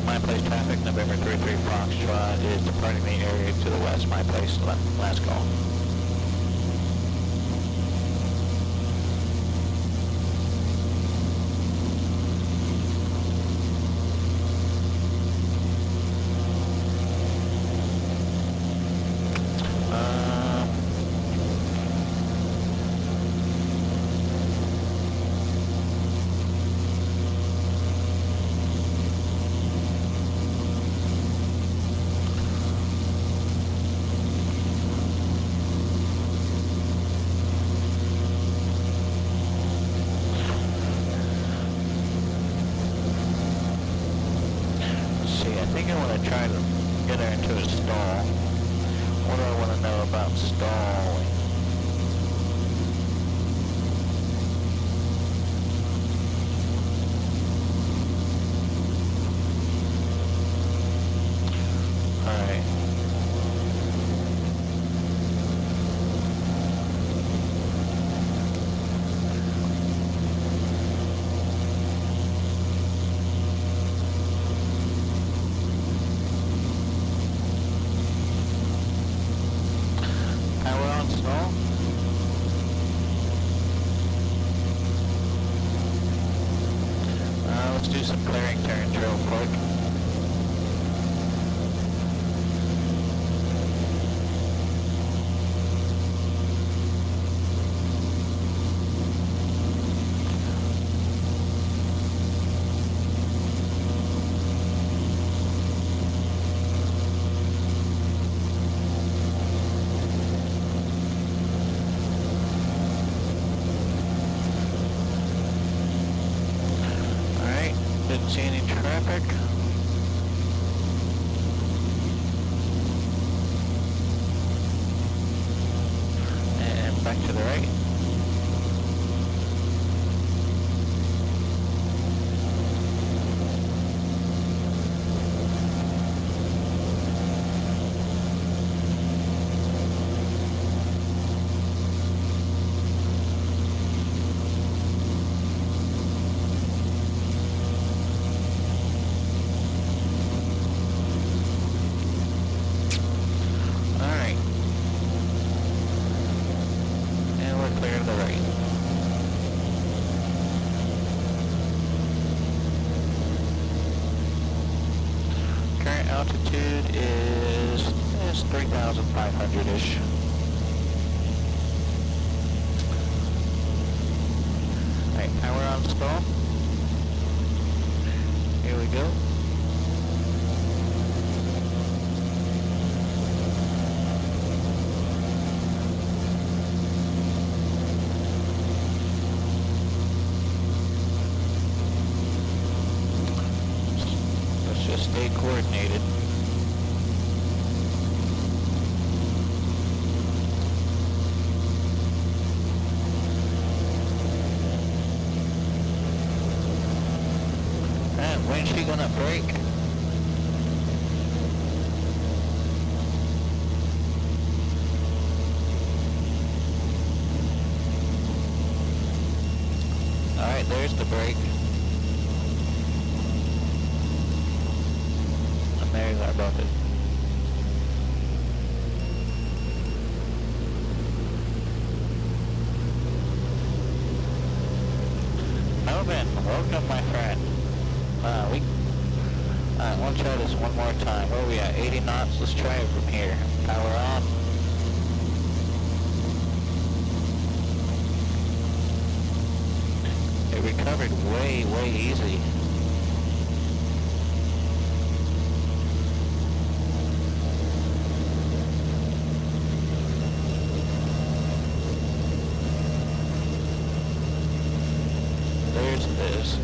My place traffic, November 33 Foxtrot is departing the area to the west. My place, last call. I think I want to try to get her into a stall. What do I want to know about stalling? Alright. Let's do some clearing turns real quick. Didn't see any traffic. And back to the right. Altitude is 3,500-ish. Alright, power on stall. Here we go. Let's just stay coordinated. When's she gonna break? Alright, there's the brake. And there's our bucket. Welcome, my friend. Let's try this one more time. Where are we at? 80 knots. Let's try it from here. Power on. It recovered way, way easy. There's this.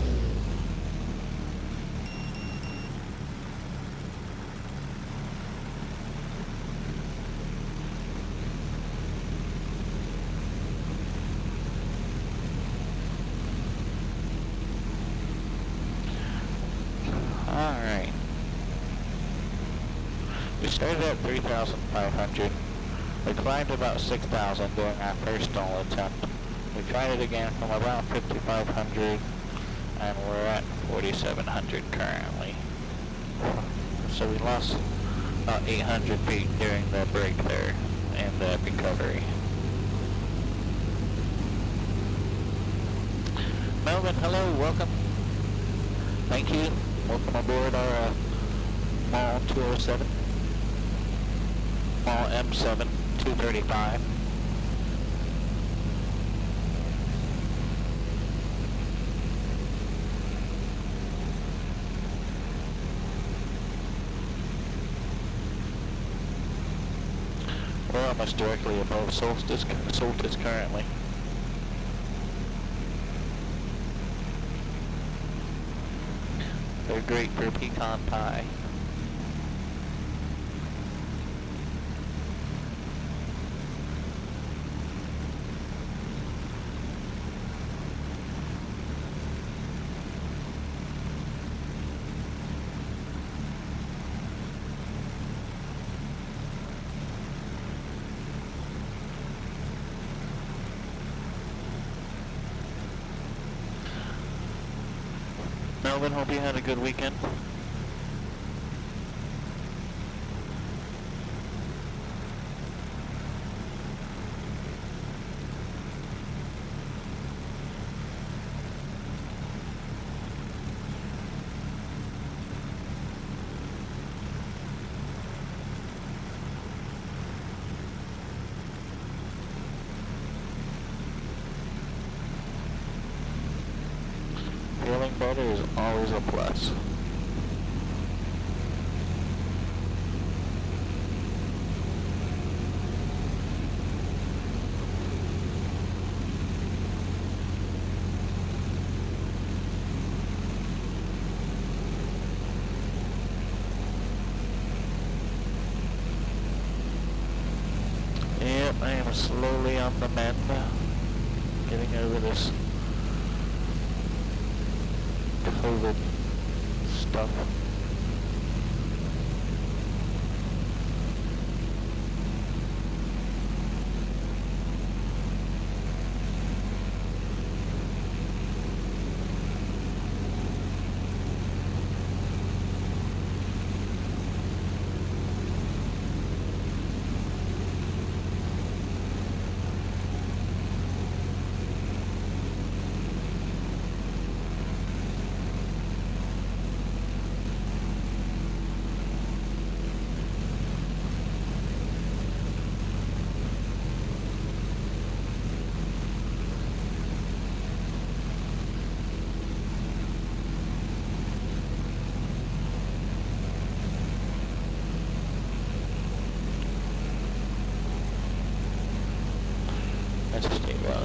Alright. We started at 3,500. We climbed about 6,000 during our first stall attempt. We tried it again from about 5,500, and we're at 4,700 currently. So we lost about 800 feet during the break there and the recovery. Melvin, hello, welcome. Thank you. Welcome aboard our Maule 207. Maule M-7-235. We're almost directly above Solstice currently. They're great for pecan pie. Melvin, hope you had a good weekend. Feeling better is always a plus. Yep, I am slowly on the mend, getting over this COVID stuff.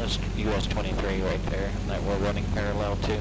That's US 23 right there that we're running parallel to.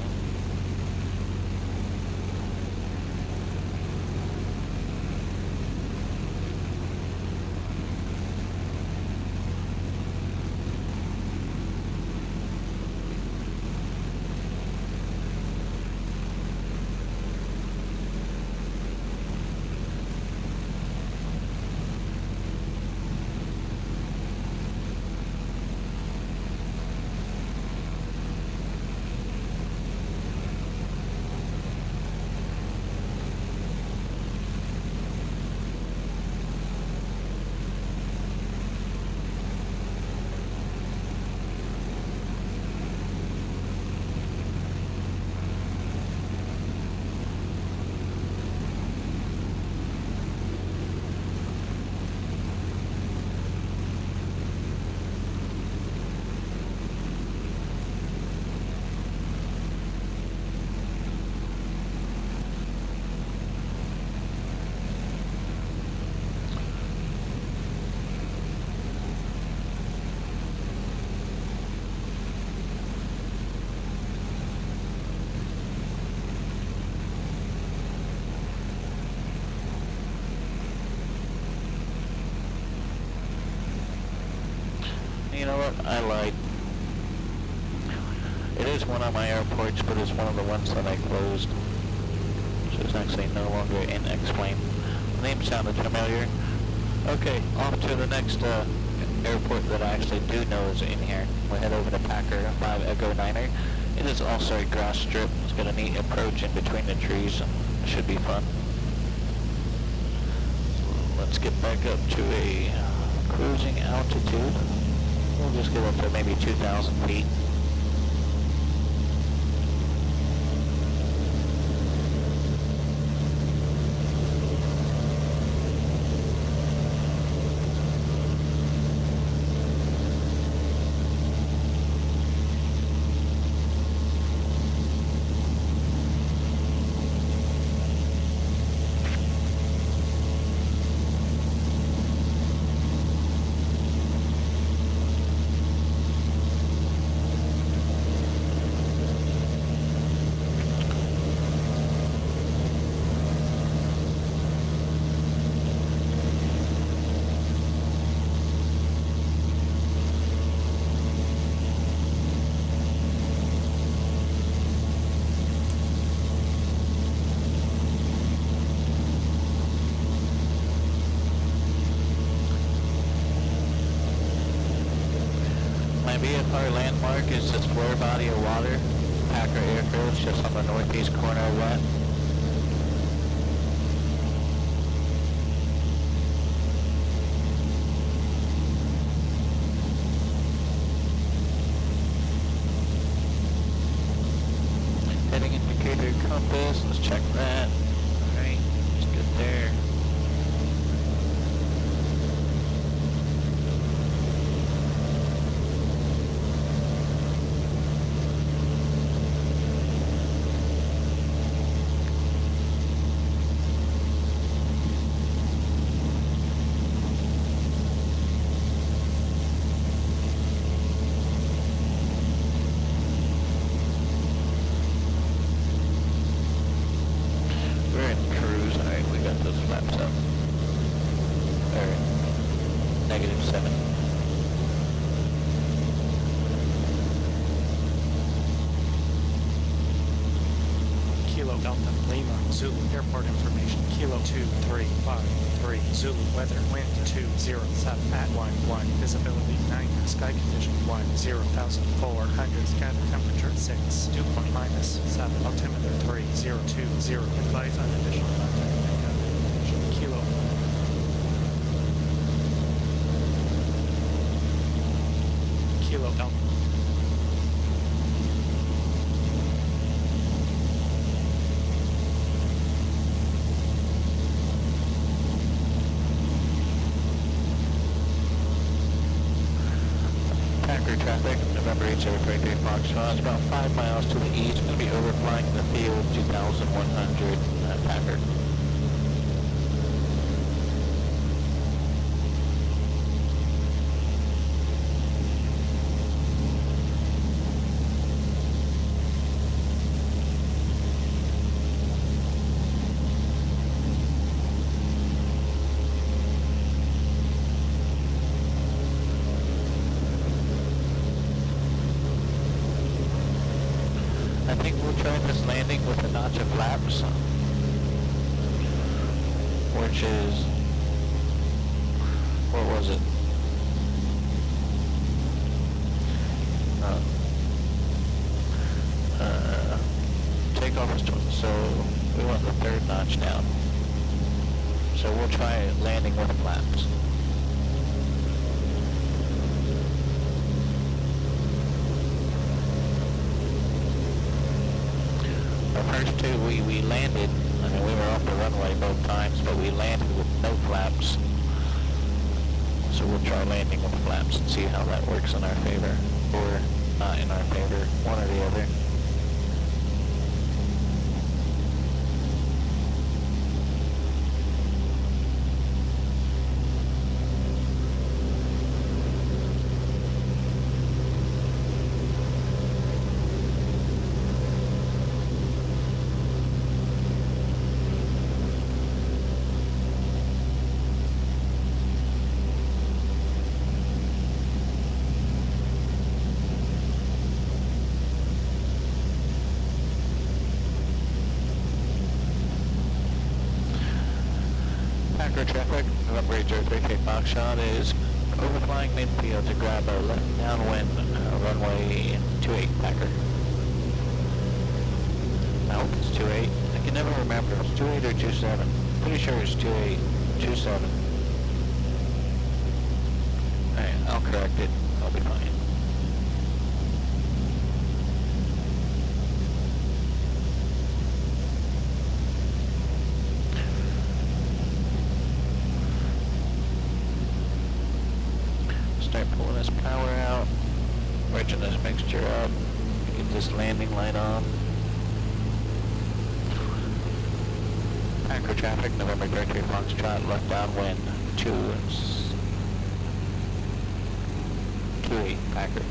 overflight. It is one of my airports, but it's one of the ones that I closed. So it's actually no longer in X-plane. The name sounded familiar. Okay, off to the next airport that I actually do know is in here. We'll head over to Packer 5 Echo 9er. It is also a grass strip. It's got a neat approach in between the trees. It should be fun. Let's get back up to a cruising altitude. We'll just get up to maybe 2,000 feet. My VFR landmark is this flare body of water. Packer airfield just on the northeast corner of that. Heading indicator compass, let's check that. Alright, let's get there. Delta Lima Zulu airport information Kilo 2353 Zulu weather wind 207 at 11 visibility 9 sky condition 10,400 scatter temperature 6 dew point -7 altimeter 3020 advise on additional contact information Kilo Delta traffic, November 8733 Foxtrot. It's about 5 miles to the east. Going to be overflying the field 2,100 Packard. I think we'll try this landing with a notch of flaps, which is, what was it? Takeoff is 20, so we want the third notch down. So we'll try landing with flaps. First two, we landed, I mean, we were off the runway both times, but we landed with no flaps. So we'll try landing with flaps and see how that works in our favor, or not in our favor, one or the other. Packer traffic, November 033 Foxtrot is overflying midfield to grab a left downwind, runway 28 Packer. I hope it's 28. I can never remember. It's 28 or 27. Pretty sure it's 28, 27. Alright, I'll correct it. I'll be fine. Start pulling this power out, wedging this mixture up, get this landing light on. Packer traffic, November 33 Foxtrot, left downwind, 28 Packer.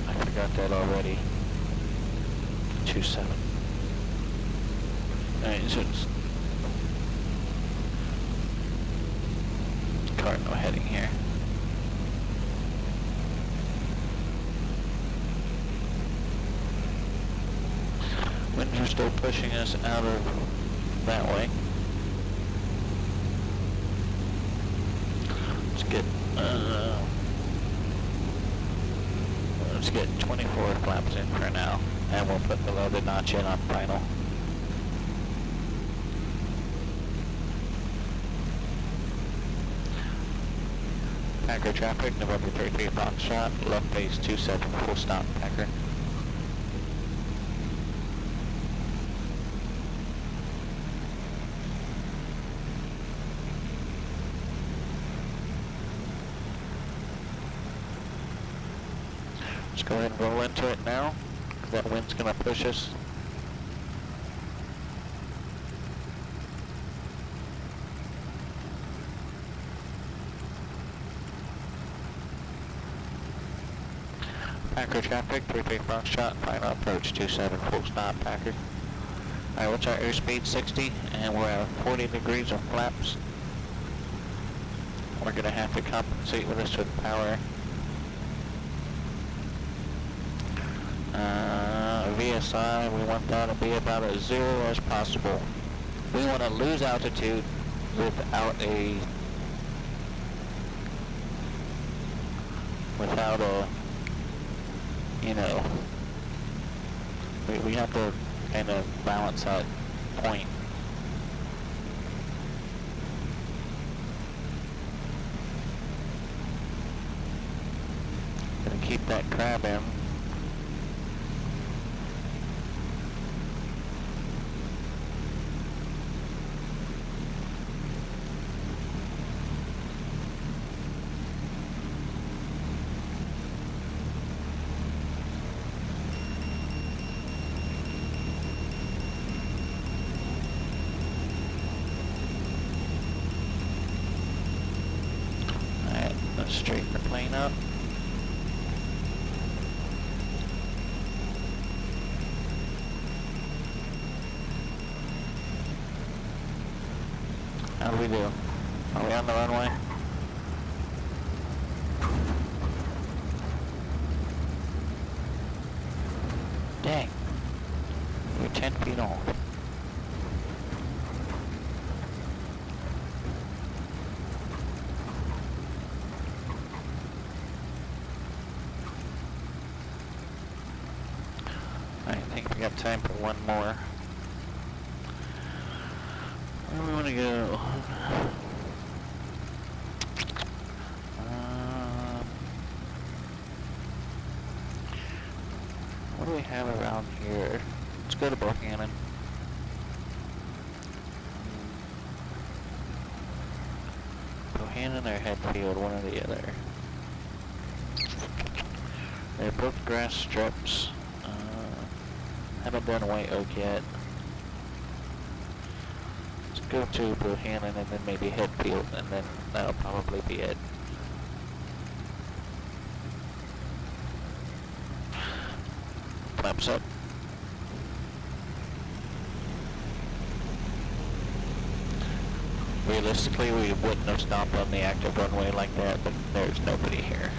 I forgot that already. 27. Alright, so it's cardinal heading here. Winds are still pushing us out of that way. Let's get 24 flaps in for now, and we'll put the loaded notch in on final. Packer traffic, November 33 Foxtrot, left base 27, full stop, Packer. Let's go ahead and roll into it now, because that wind's going to push us. Packer traffic, 33 Foxtrot, final approach, 27, full stop, Packer. Alright, what's our airspeed? 60, and we're at 40 degrees of flaps. We're going to have to compensate with this with power. VSI, we want that to be about as zero as possible. We want to lose altitude without a, you know, we have to kind of balance that point. Gonna keep that crab in. Straighten the plane up. How do we do? Are we on the runway? Dang. We're 10 feet off. I think we got time for one more. Where do we want to go? What do we have around here? Let's go to Buchanan. Buchanan or Headfield, one or the other. They're both grass strips. Haven't done White Oak yet. Let's go to Buchanan and then maybe Headfield, and then that'll probably be it. Flaps up. Realistically, we wouldn't have stopped on the active runway like that, but there's nobody here.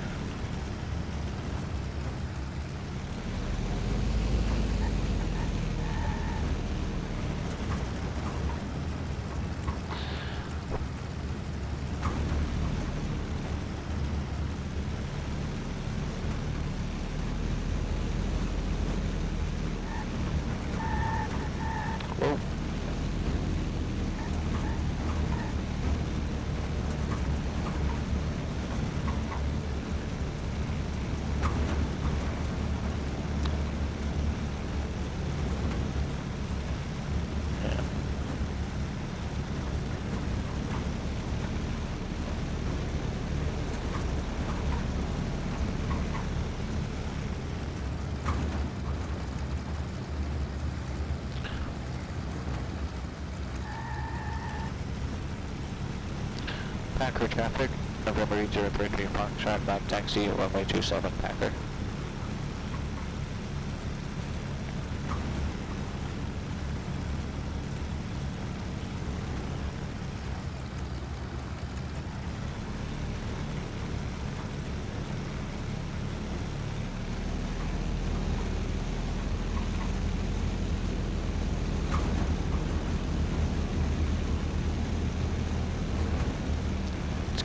Packer traffic, November 033 Foxtrot, back taxi, runway 27 Packer.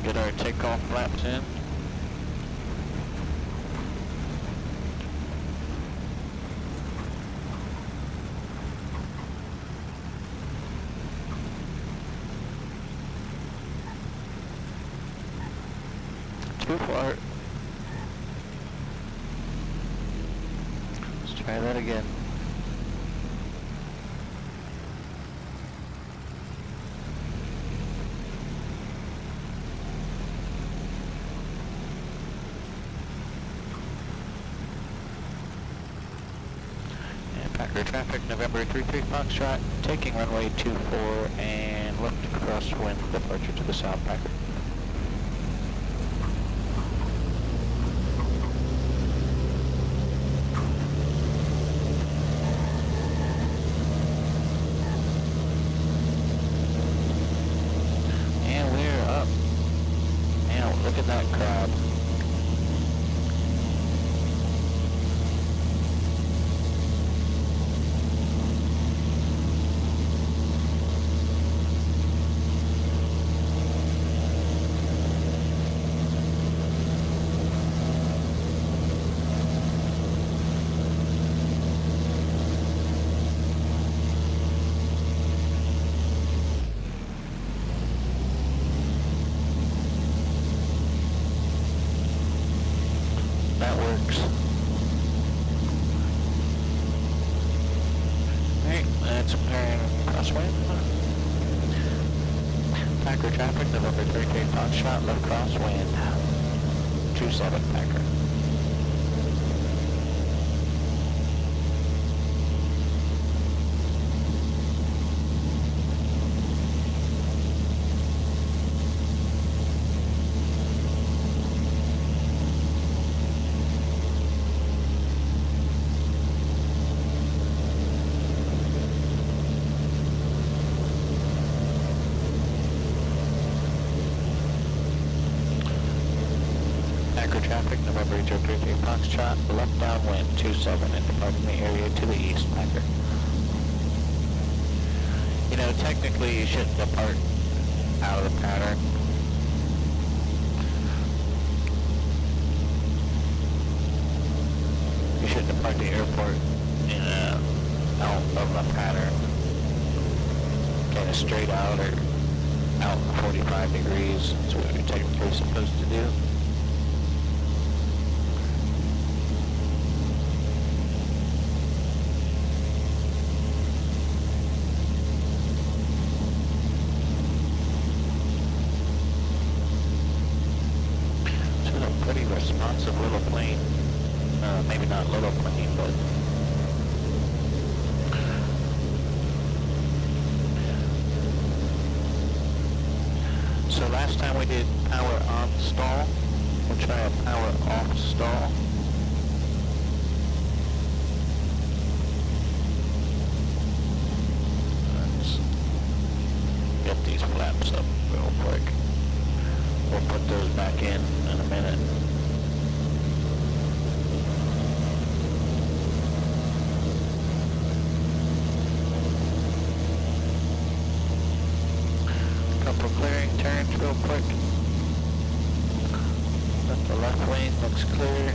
Get our takeoff flaps in. Too far. Let's try that again. Packer traffic, November 33 Foxtrot, taking runway 24 and left crosswind departure to the south, Packer. And we're up. Now, look at that crowd. That works. Alright, that's crosswind. Packer traffic, November 33 Foxtrot, left crosswind. 27 Packer. Traffic, November 033 Foxtrot, left downwind 27 and departing the area to the east, Packer. You know, technically you shouldn't depart out of the pattern. You should depart the airport in out of the pattern. Kind of straight out or out 45 degrees. That's what you're technically supposed to do. Pretty responsive little plane. Maybe not little plane, but so last time we did power on stall. We'll try a power off stall. Let's get these flaps up real quick. We'll put those back in a minute. Couple clearing turns real quick. Let the left wing looks clear.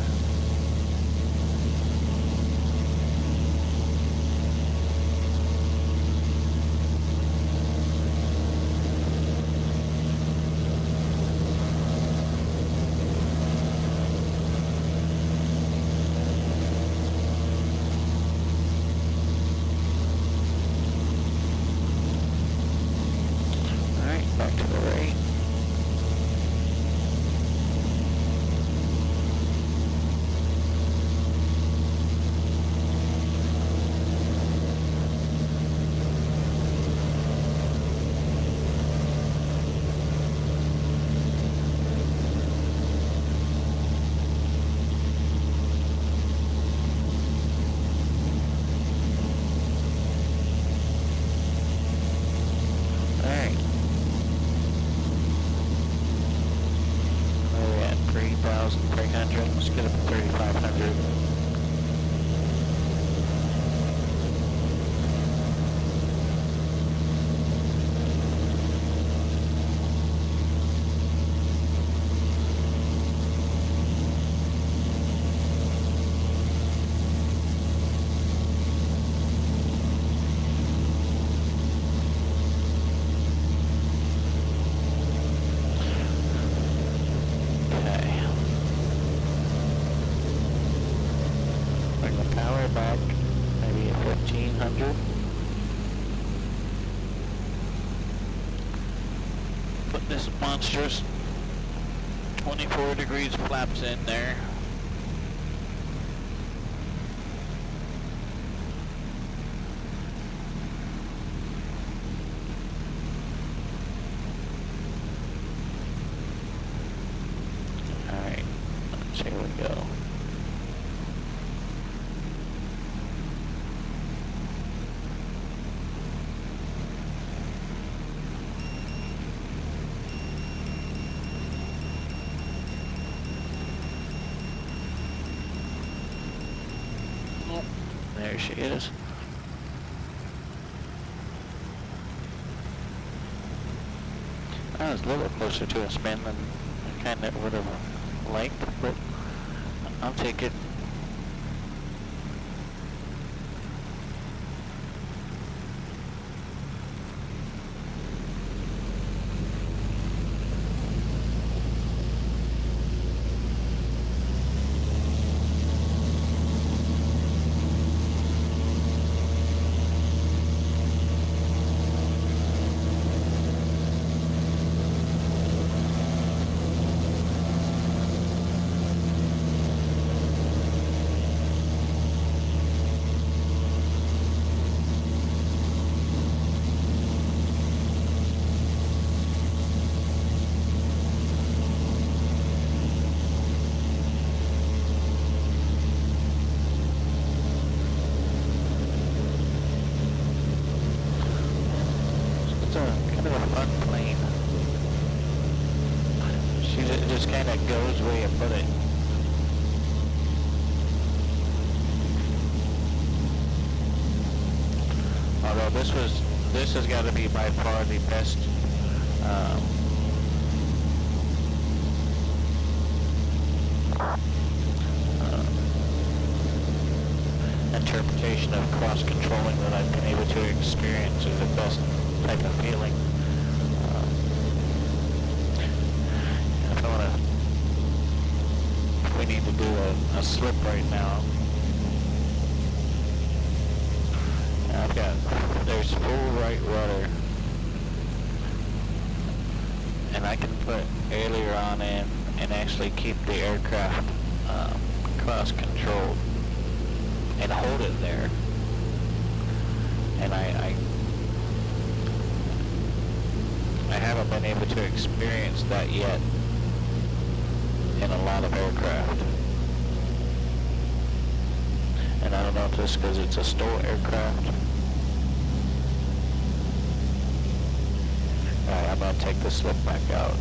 Back to the right. 30,300. Let's get up to 3,500. Back, maybe at 1,500. Put this monstrous 24 degrees flaps in there. Alright, here we go. There she is. I was a little closer to a spin than I kind of would have liked, but I'll take it. Just kind of goes where you put it. Although this has got to be by far the best interpretation of cross-controlling that I've been able to experience, is the best type of feeling. We need to do a slip right now. There's full right rudder, and I can put aileron in and actually keep the aircraft cross controlled and hold it there. And I haven't been able to experience that yet in a lot of aircraft. And I don't know if this is because it's a STOL aircraft. Alright, I'm going to take the slip back out.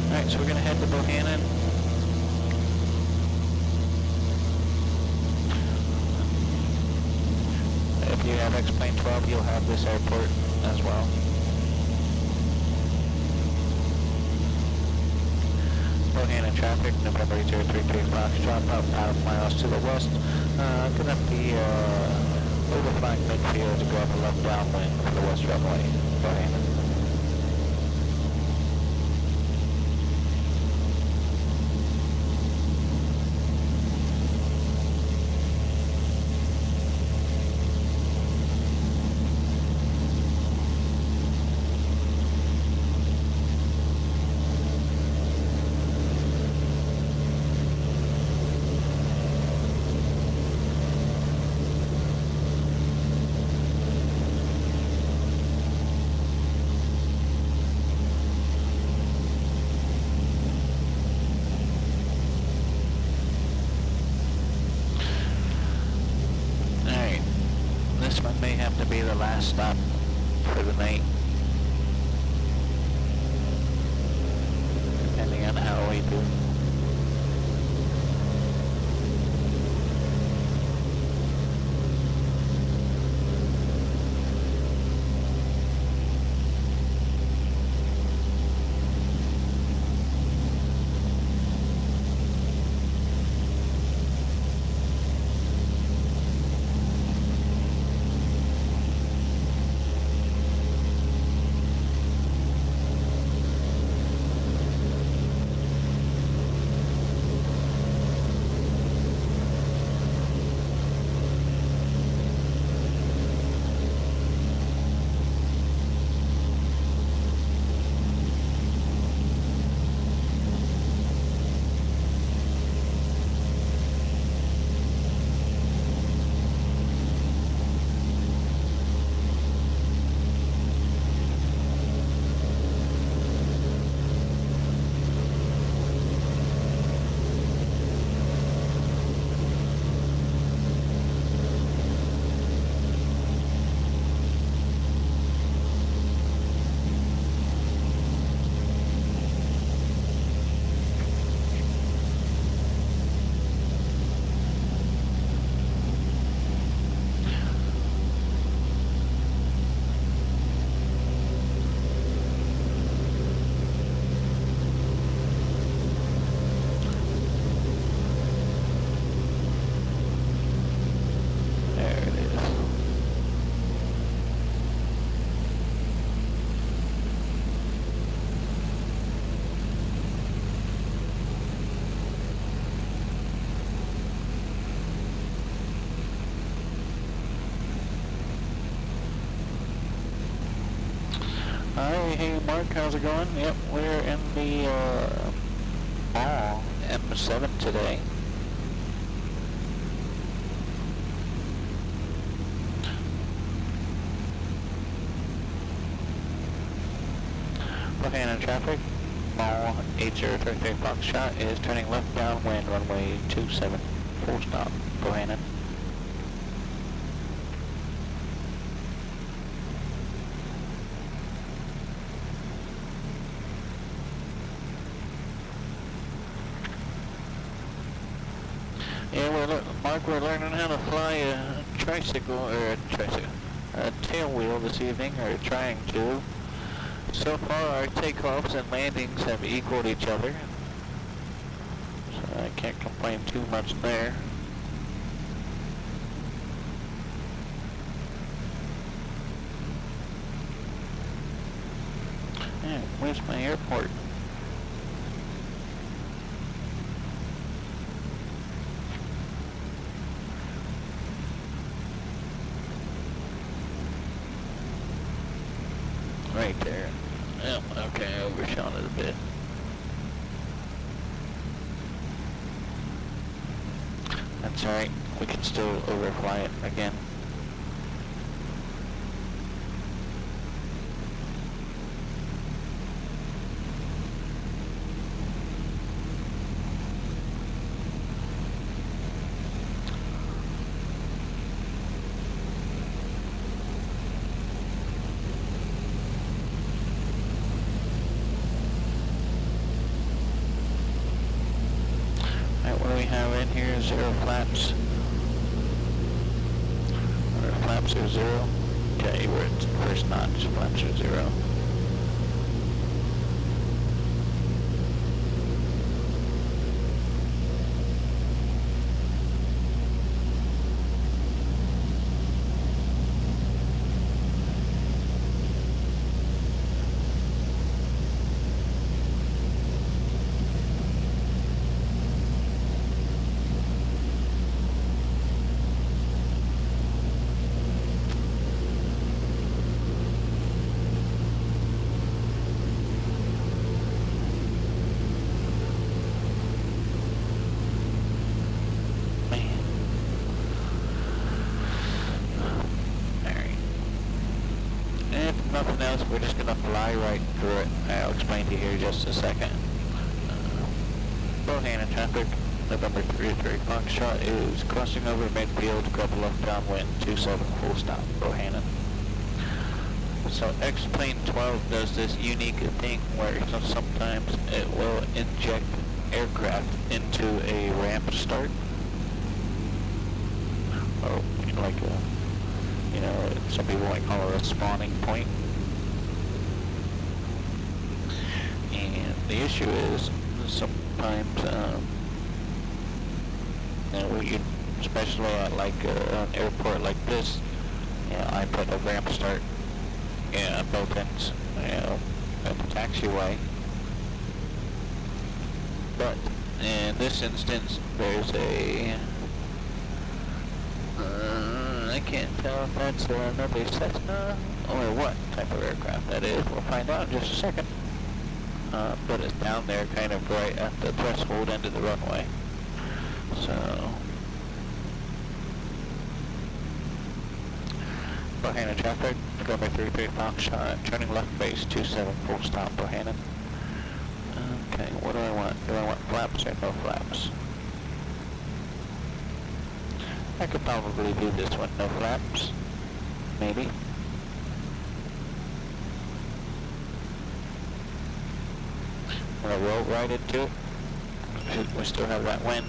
Alright, so we're going to head to Bohannon. If you have X-Plane 12, you'll have this airport as well. Bohannon traffic, November 033 Foxtrot, about 5 miles to the west. Gonna be overflying midfield to grab a left downwind for the west runway. Bohannon. have to be the last stop for the night. Depending on how we do. Hi, hey Mark, how's it going? Yep, we're in the Maule M7 today. Looking at traffic, Maule 8033 Foxtrot is turning left downwind runway 27, full stop, Bohannon. Yeah, Mark, we're learning how to fly a tricycle, or a tail wheel this evening, or trying to. So far, our takeoffs and landings have equaled each other, so I can't complain too much there. Yeah, where's my airport? Right there. Oh, okay, I overshot it a bit. That's alright, we can still overfly it again. What do we have in here? 0 flaps. Our flaps are 0. Okay, we're at first notch. Flaps are 0. Nothing else, we're just gonna fly right through it. I'll explain to you here in just a second. Bohannon traffic. November 33 Foxtrot is crossing over midfield, grab a left downwind, 27 full stop, Bohannon. So X-Plane 12 does this unique thing where sometimes it will inject aircraft into a ramp start. Or like a, you know, some people might call it a spawning point. And the issue is sometimes, you know, especially at like an airport like this, you know, I put a ramp start, built in, you know, at the taxiway. But in this instance, there's a, I can't tell if that's another Cessna or what type of aircraft that is. We'll find out in just a second. But it's down there kind of right at the threshold end of the runway. So, Bohannon traffic, November 33 Foxtrot, turning left base 27 full stop Bohannon. Okay, what do I want? Do I want flaps or no flaps? I could probably do this one, no flaps. Maybe. I'm gonna roll right into it. We still have that wind.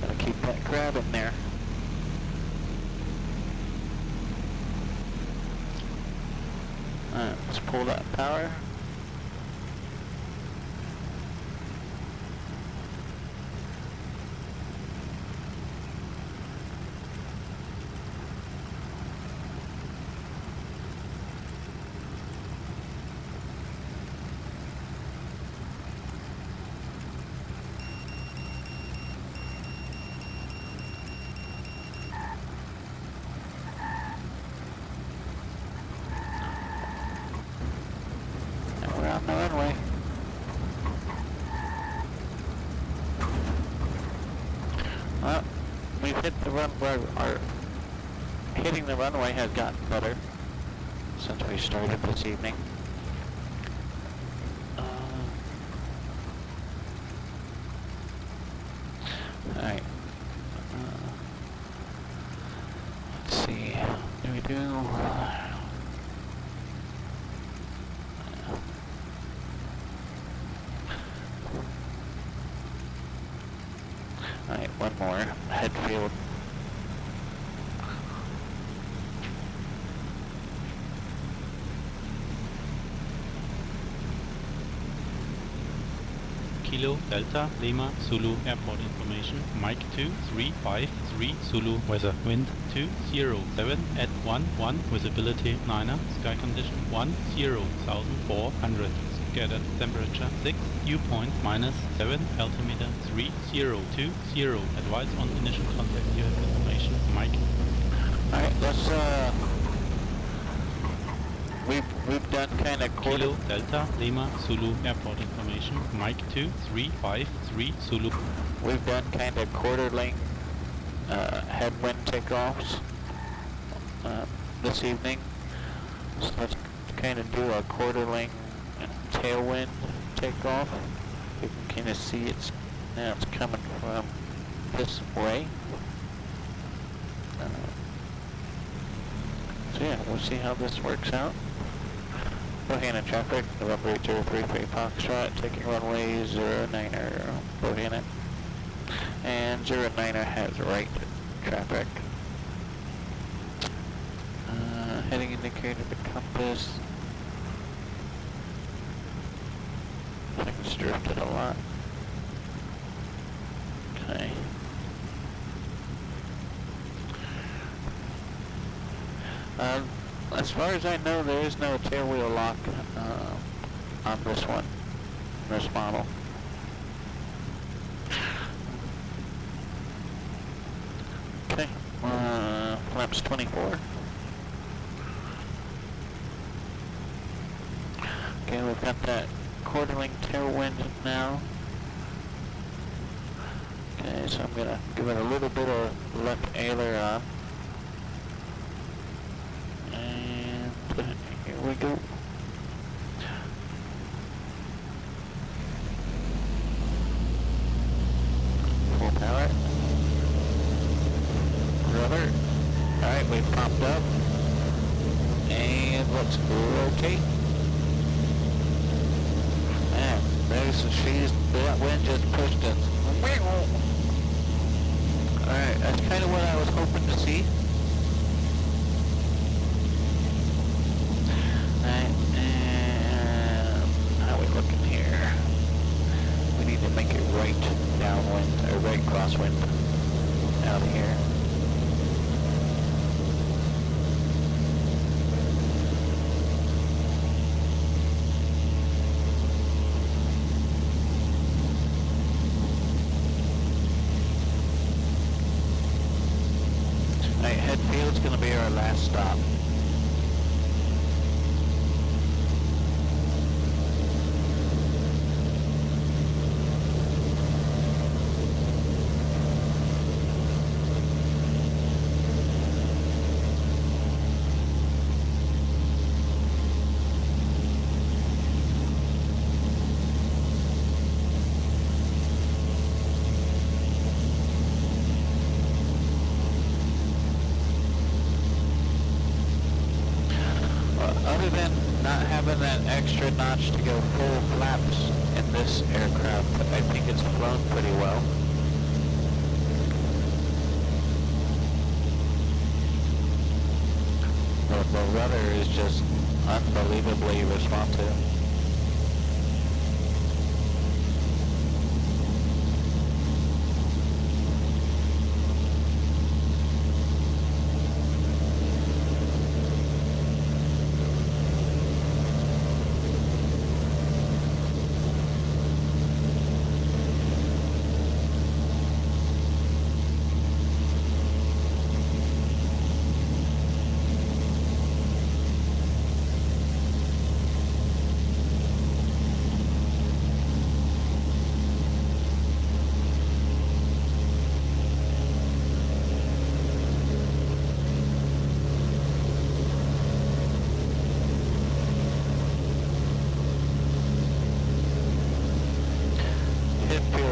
Gotta keep that crab in there. Alright, let's pull that power. On the runway. Well, we've hit the runway. Our hitting the runway has gotten better since we started this evening. Alright. Let's see. Do we do? Alright, one more. Head field. Kilo Delta Lima Zulu airport information. Mike 2353 Zulu weather wind 207 at 11 visibility 9er sky condition 10,400 scattered temperature 6 dew point -7 altimeter 3020 advice on initial contact. You have information, Mike. Alright, let's we've done kind of quarter. Kilo Delta Lima Zulu airport information. Mike 2353 Zulu. We've done kind of quarter length headwind takeoffs this evening. So let's kind of do a quarter length tailwind takeoff. You can kind of see it's coming from this way. So yeah, we'll see how this works out. Bohannon traffic, November 033 Foxtrot, taking runway 09er, Bohannon. And 09er has right traffic. Heading indicator to compass. I think it's drifted a lot. Okay. As far as I know, there is no tailwheel lock on this one, this model. Okay, flaps 24. Okay, we've got that quarter length tailwind now. So I'm gonna give it a little bit of left aileron. And here we go. Full power. Rudder. Alright, we popped up. And let's rotate. Man, that wind just pushed us. Alright, that's kind of what I was hoping to see. Alright, and how are we looking here? We need to make it right downwind, or right crosswind out of here. Alright, Headfield's gonna be our last stop. Other than not having that extra notch to go full flaps in this aircraft, I think it's flown pretty well. The rudder is just unbelievably responsive.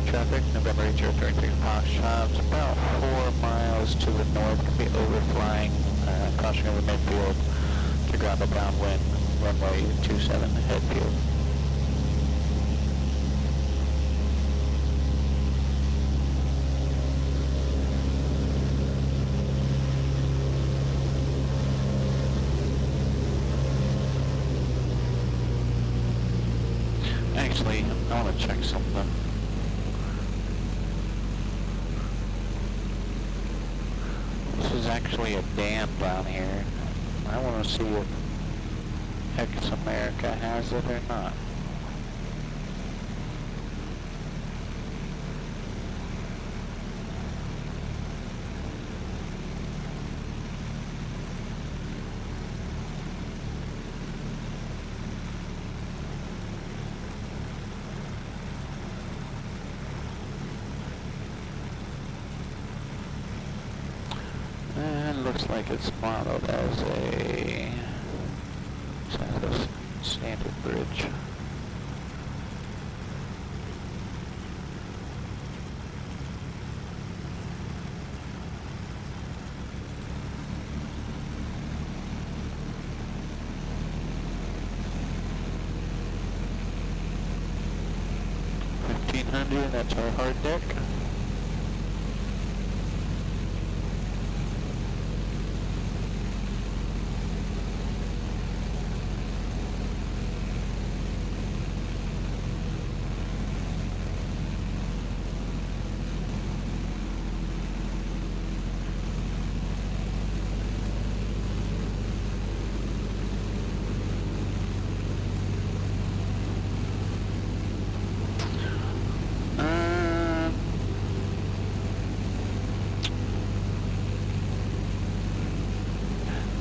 Traffic, November 8 33 Foxtrot, about 4 miles to the north, could be overflying, crossing over midfield to grab a downwind, runway 27 Headfield. Actually, I want to check something. This is actually a dam down here. I want to see if Hex America has it or not. And looks like it's modeled as a standard bridge. That's our hard deck.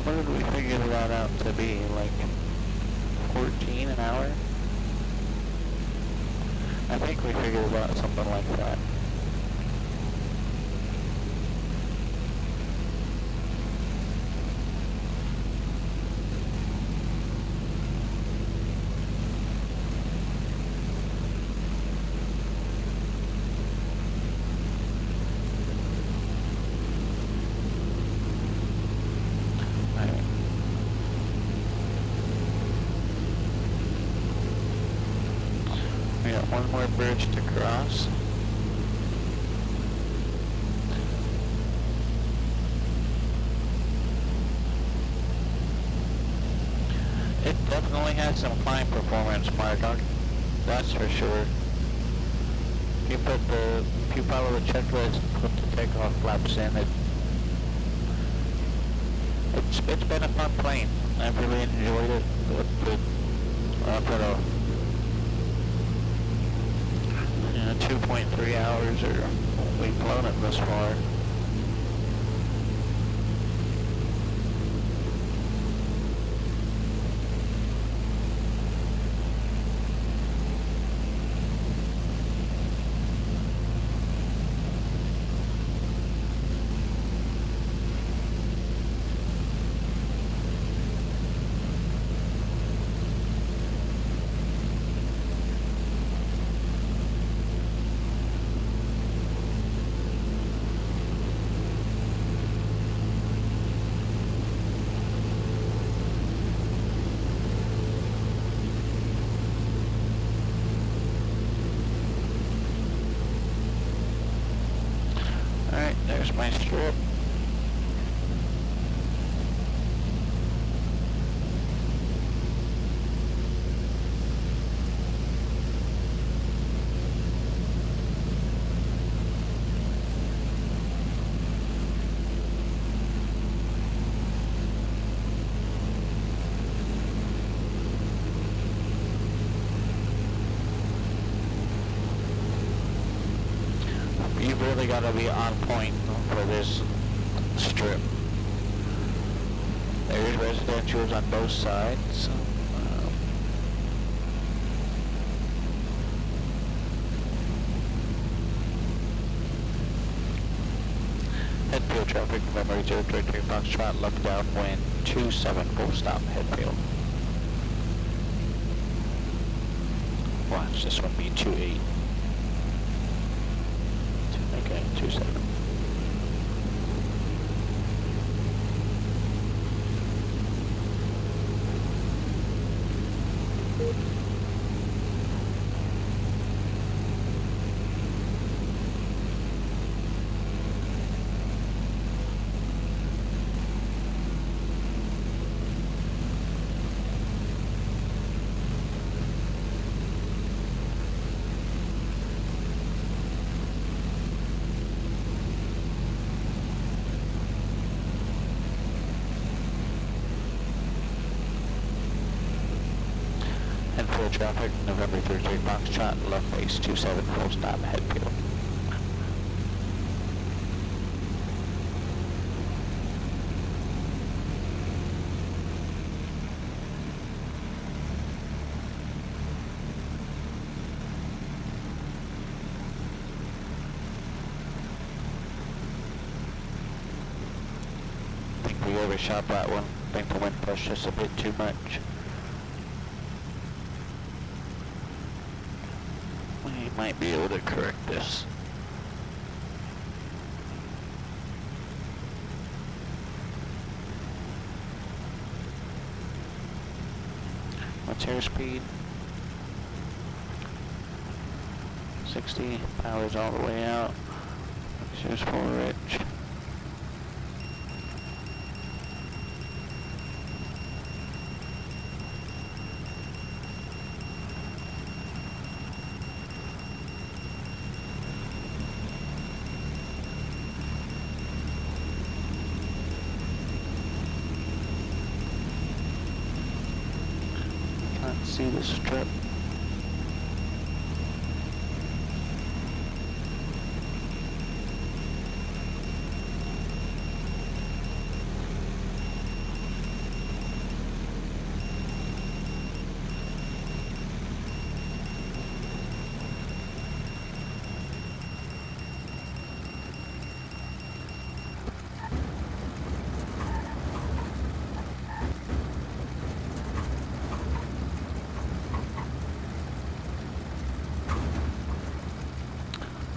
What did we figure that out to be? Like 14 an hour? I think we figured out something like that. bridge to cross. It definitely has some climb performance, Mark. That's for sure. If you follow the checklist, put the takeoff flaps in, it's been a fun plane. I've really enjoyed it. For a 2.3 hours or we've flown it this far. Alright, there's my strip. You've really got to be on point for this strip. There's residentials on both sides. Head field traffic, November 033 Foxtrot, left downwind 27, full stop, head field. Watch, this one be 28. Okay, 27. And full traffic, November 33 Foxtrot, left base 27, full stop, head field. I think we overshot that one. I think the wind pushed us a bit too much. We might be able to correct this. What's airspeed? 60, power's all the way out. Here's full rich. Can't see the strip.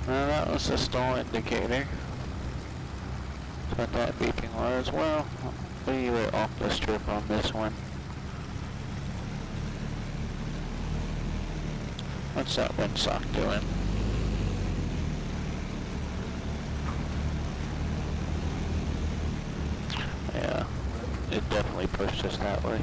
Well, that was the stall indicator. That's what that beeping was. Well, we were off the strip on this one. What's that windsock doing? Yeah, it definitely pushed us that way.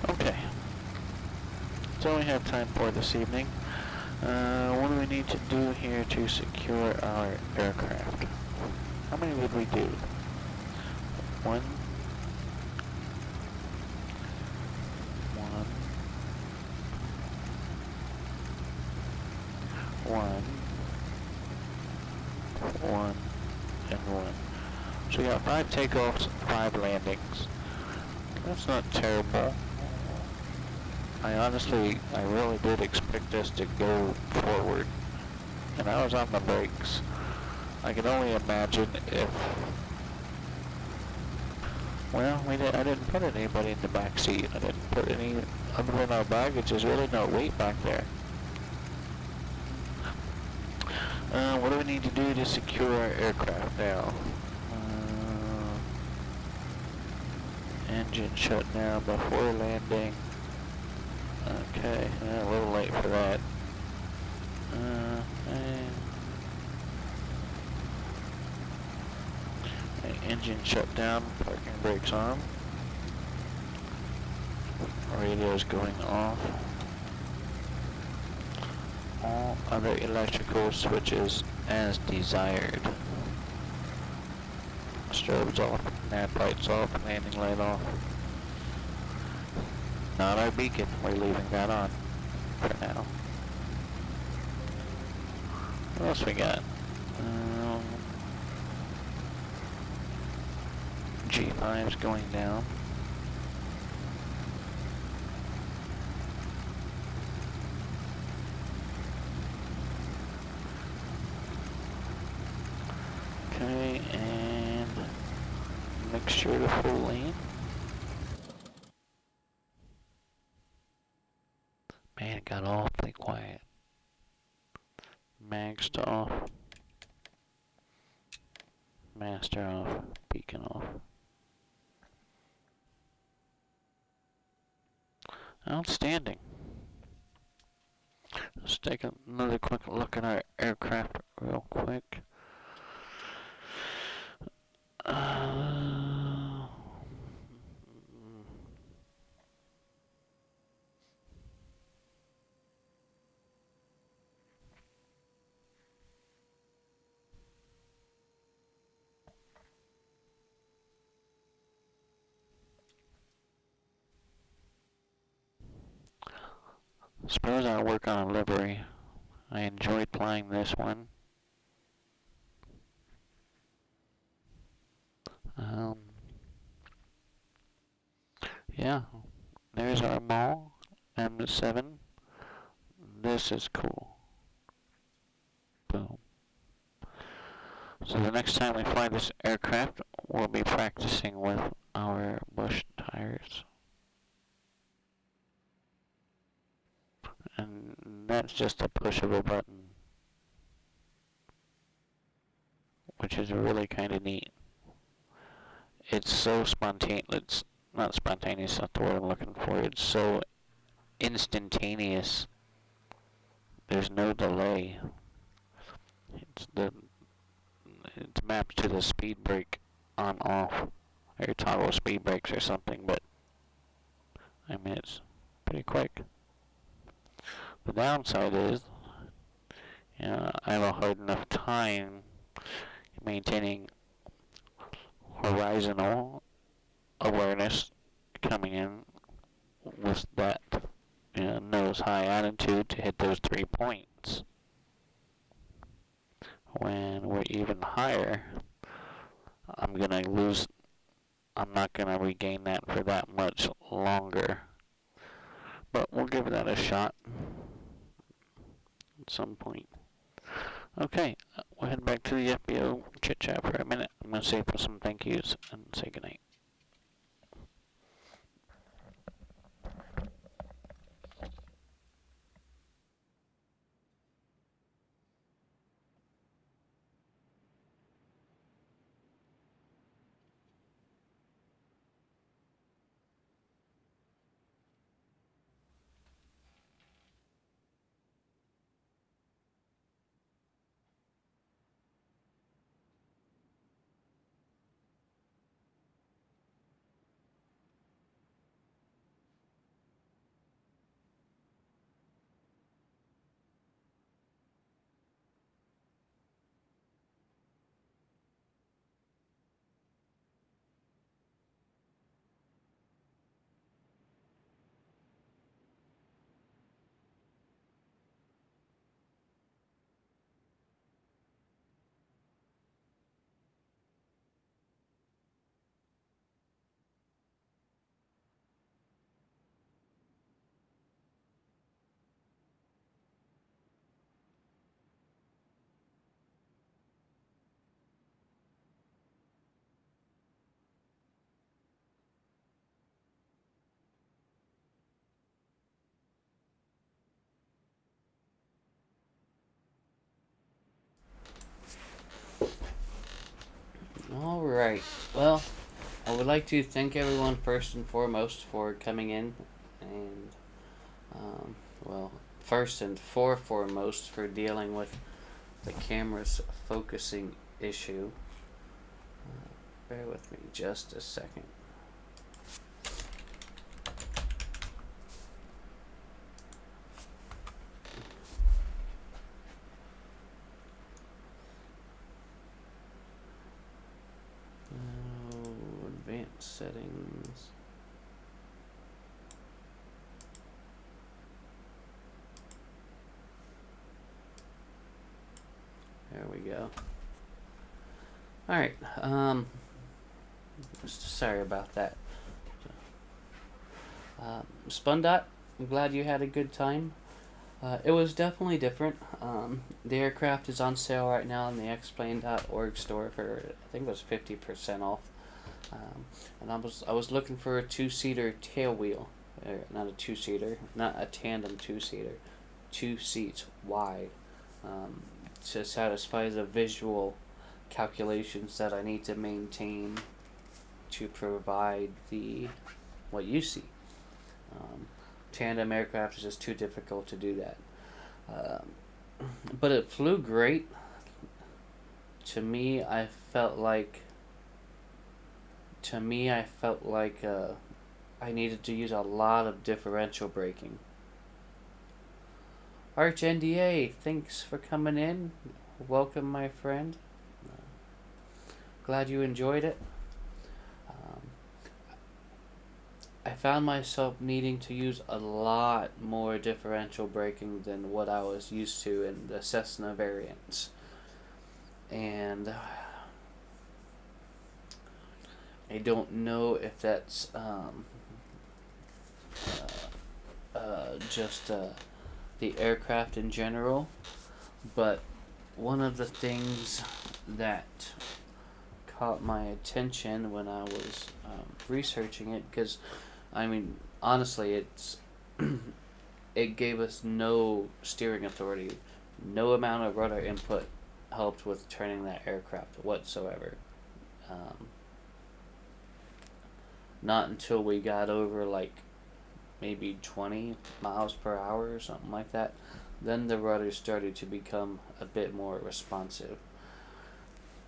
Okay, that's all we have time for this evening. What do we need to do here to secure our aircraft? How many would we do? One. And one. So we got 5 takeoffs, 5 landings. That's not terrible. I really did expect us to go forward. And I was on the brakes. I can only imagine if, well, I didn't put anybody in the back seat. I didn't put any, other than our baggage, there's really no weight back there. What do we need to do to secure our aircraft now? Engine shut down before landing. Okay, a little late for that. Engine shut down, parking brakes on. Radio's going off. All other electrical switches as desired. Strobes off, nav lights off, landing light off. Not our beacon, we're leaving that on for now. What else we got? G5's going down. Okay, and mixture to full lane. Man, it got awfully quiet. Mags to off. Master off. Beacon off. Outstanding. Let's take another quick look at our aircraft real quick. Suppose I'll work on a livery. I enjoyed flying this one. Yeah, there's our Maule, M7. This is cool. Boom. So the next time we fly this aircraft, we'll be practicing with our bush tires. And that's just a push of a button, which is really kind of neat. It's so spontaneous. It's not spontaneous, that's the word I'm looking for. It's so instantaneous. There's no delay. It's mapped to the speed brake on off, or toggle speed brakes or something, but I mean it's pretty quick. The downside is, I have a hard enough time maintaining horizontal awareness coming in with that nose high attitude to hit those 3 points. When we're even higher, I'm not gonna regain that for that much longer. But we'll give that a shot at some point. Okay, we'll head back to the FBO chit chat for a minute. I'm gonna say for some thank yous and say goodnight. Alright, well, I would like to thank everyone first and foremost for coming in, and, well, first and foremost for dealing with the camera's focusing issue. Bear with me just a second. Advanced settings. There we go. Alright, sorry about that. Spundot, I'm glad you had a good time. It was definitely different. The aircraft is on sale right now in the xplane.org store for, I think it was 50% off. And I was looking for a two-seater tail wheel, not a two-seater, not a tandem two-seater, 2 seats wide, to satisfy the visual calculations that I need to maintain to provide what you see. Tandem aircraft is just too difficult to do that. But it flew great. To me, I felt like I needed to use a lot of differential braking. Arch NDA, thanks for coming in. Welcome, my friend. Glad you enjoyed it. I found myself needing to use a lot more differential braking than what I was used to in the Cessna variants. And I don't know if that's just the aircraft in general, but one of the things that caught my attention when I was researching it, because I mean honestly it gave us no steering authority, no amount of rudder input helped with turning that aircraft whatsoever. Not until we got over like maybe 20 miles per hour or something like that, then the rudder started to become a bit more responsive.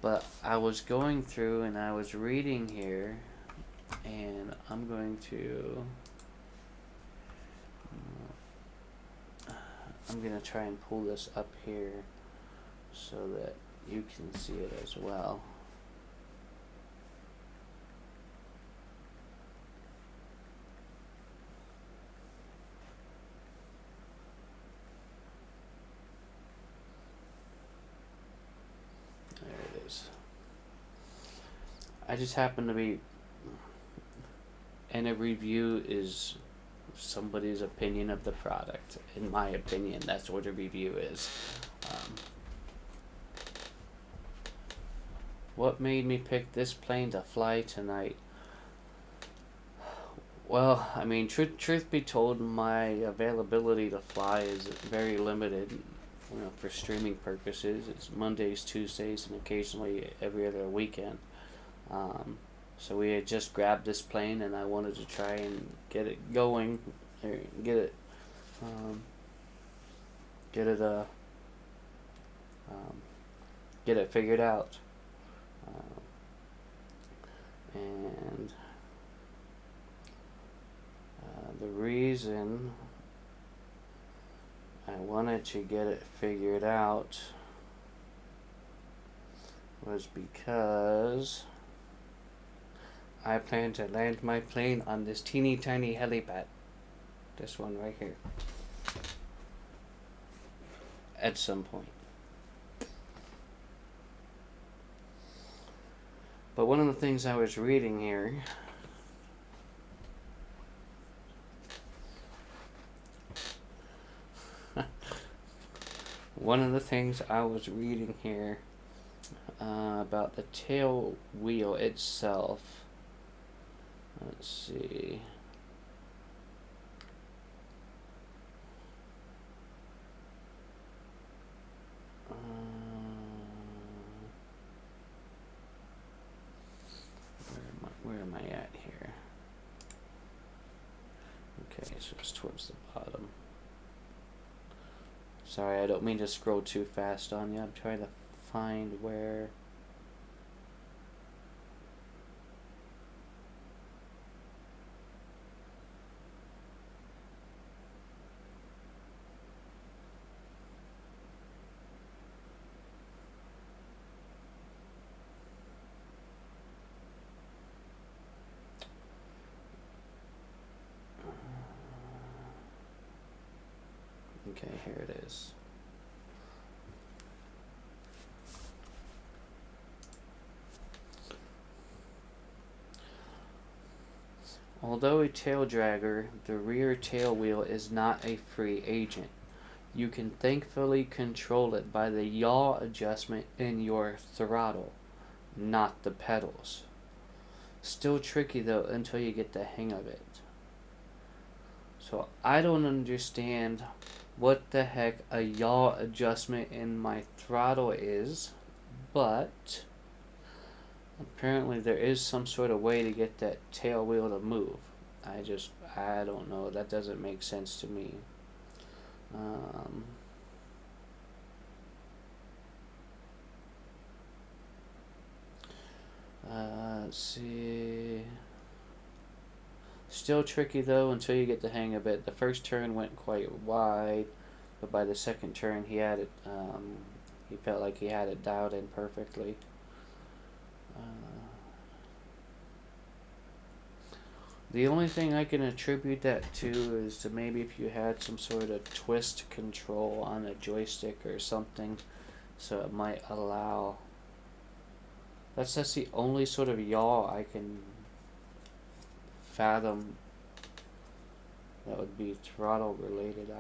But I was going through and I was reading here, and I'm going to try and pull this up here so that you can see it as well. There it is. I just happen to be, and a review is somebody's opinion of the product. In my opinion, that's what a review is. What made me pick this plane to fly tonight? Well, I mean, truth be told, my availability to fly is very limited. You know, for streaming purposes, it's Mondays, Tuesdays, and occasionally every other weekend. So we had just grabbed this plane, and I wanted to try and get it going, or get it, get it, get it figured out. And the reason I wanted to get it figured out was because I plan to land my plane on this teeny tiny helipad. This one right here. At some point. But one of the things I was reading here about the tail wheel itself. Let's see. Where am I at here? Okay, so it's towards the bottom. Sorry, I don't mean to scroll too fast on you. I'm trying to find where. Okay, here it is. Although a tail dragger, the rear tail wheel is not a free agent. You can thankfully control it by the yaw adjustment in your throttle, not the pedals. Still tricky though until you get the hang of it. So I don't understand what the heck a yaw adjustment in my throttle is, but apparently there is some sort of way to get that tail wheel to move. I don't know. That doesn't make sense to me. Let's see. Still tricky though until you get the hang of it. The first turn went quite wide, but by the second turn he had it. He felt like he had it dialed in perfectly. The only thing I can attribute that to is to maybe if you had some sort of twist control on a joystick or something, so it might allow. That's the only sort of yaw I can fathom that would be throttle related.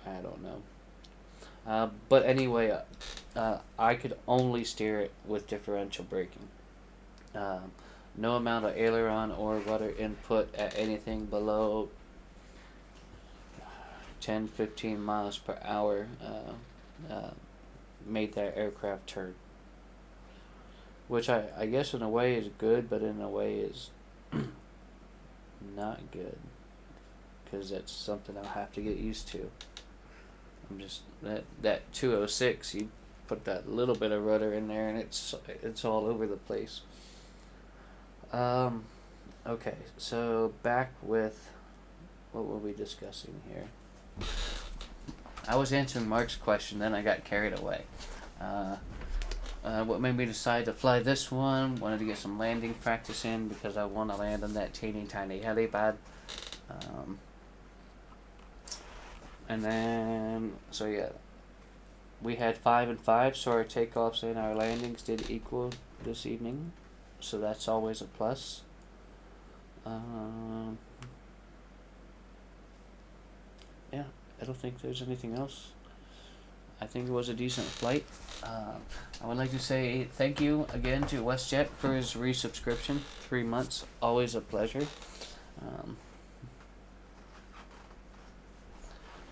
I don't know. But anyway, I could only steer it with differential braking. No amount of aileron or rudder input at anything below 10-15 miles per hour made that aircraft turn. Which I guess in a way is good, but in a way is not good. Because that's something I'll have to get used to. I'm just, that 206, you put that little bit of rudder in there and it's all over the place. Okay, so back with what were we discussing here? I was answering Mark's question, then I got carried away. What made me decide to fly this one? Wanted to get some landing practice in because I want to land on that teeny tiny helipad. And then, so yeah, we had 5 and 5, so our takeoffs and our landings did equal this evening. So that's always a plus. Yeah, I don't think there's anything else. I think it was a decent flight. I would like to say thank you again to WestJet for his resubscription. 3 months, always a pleasure.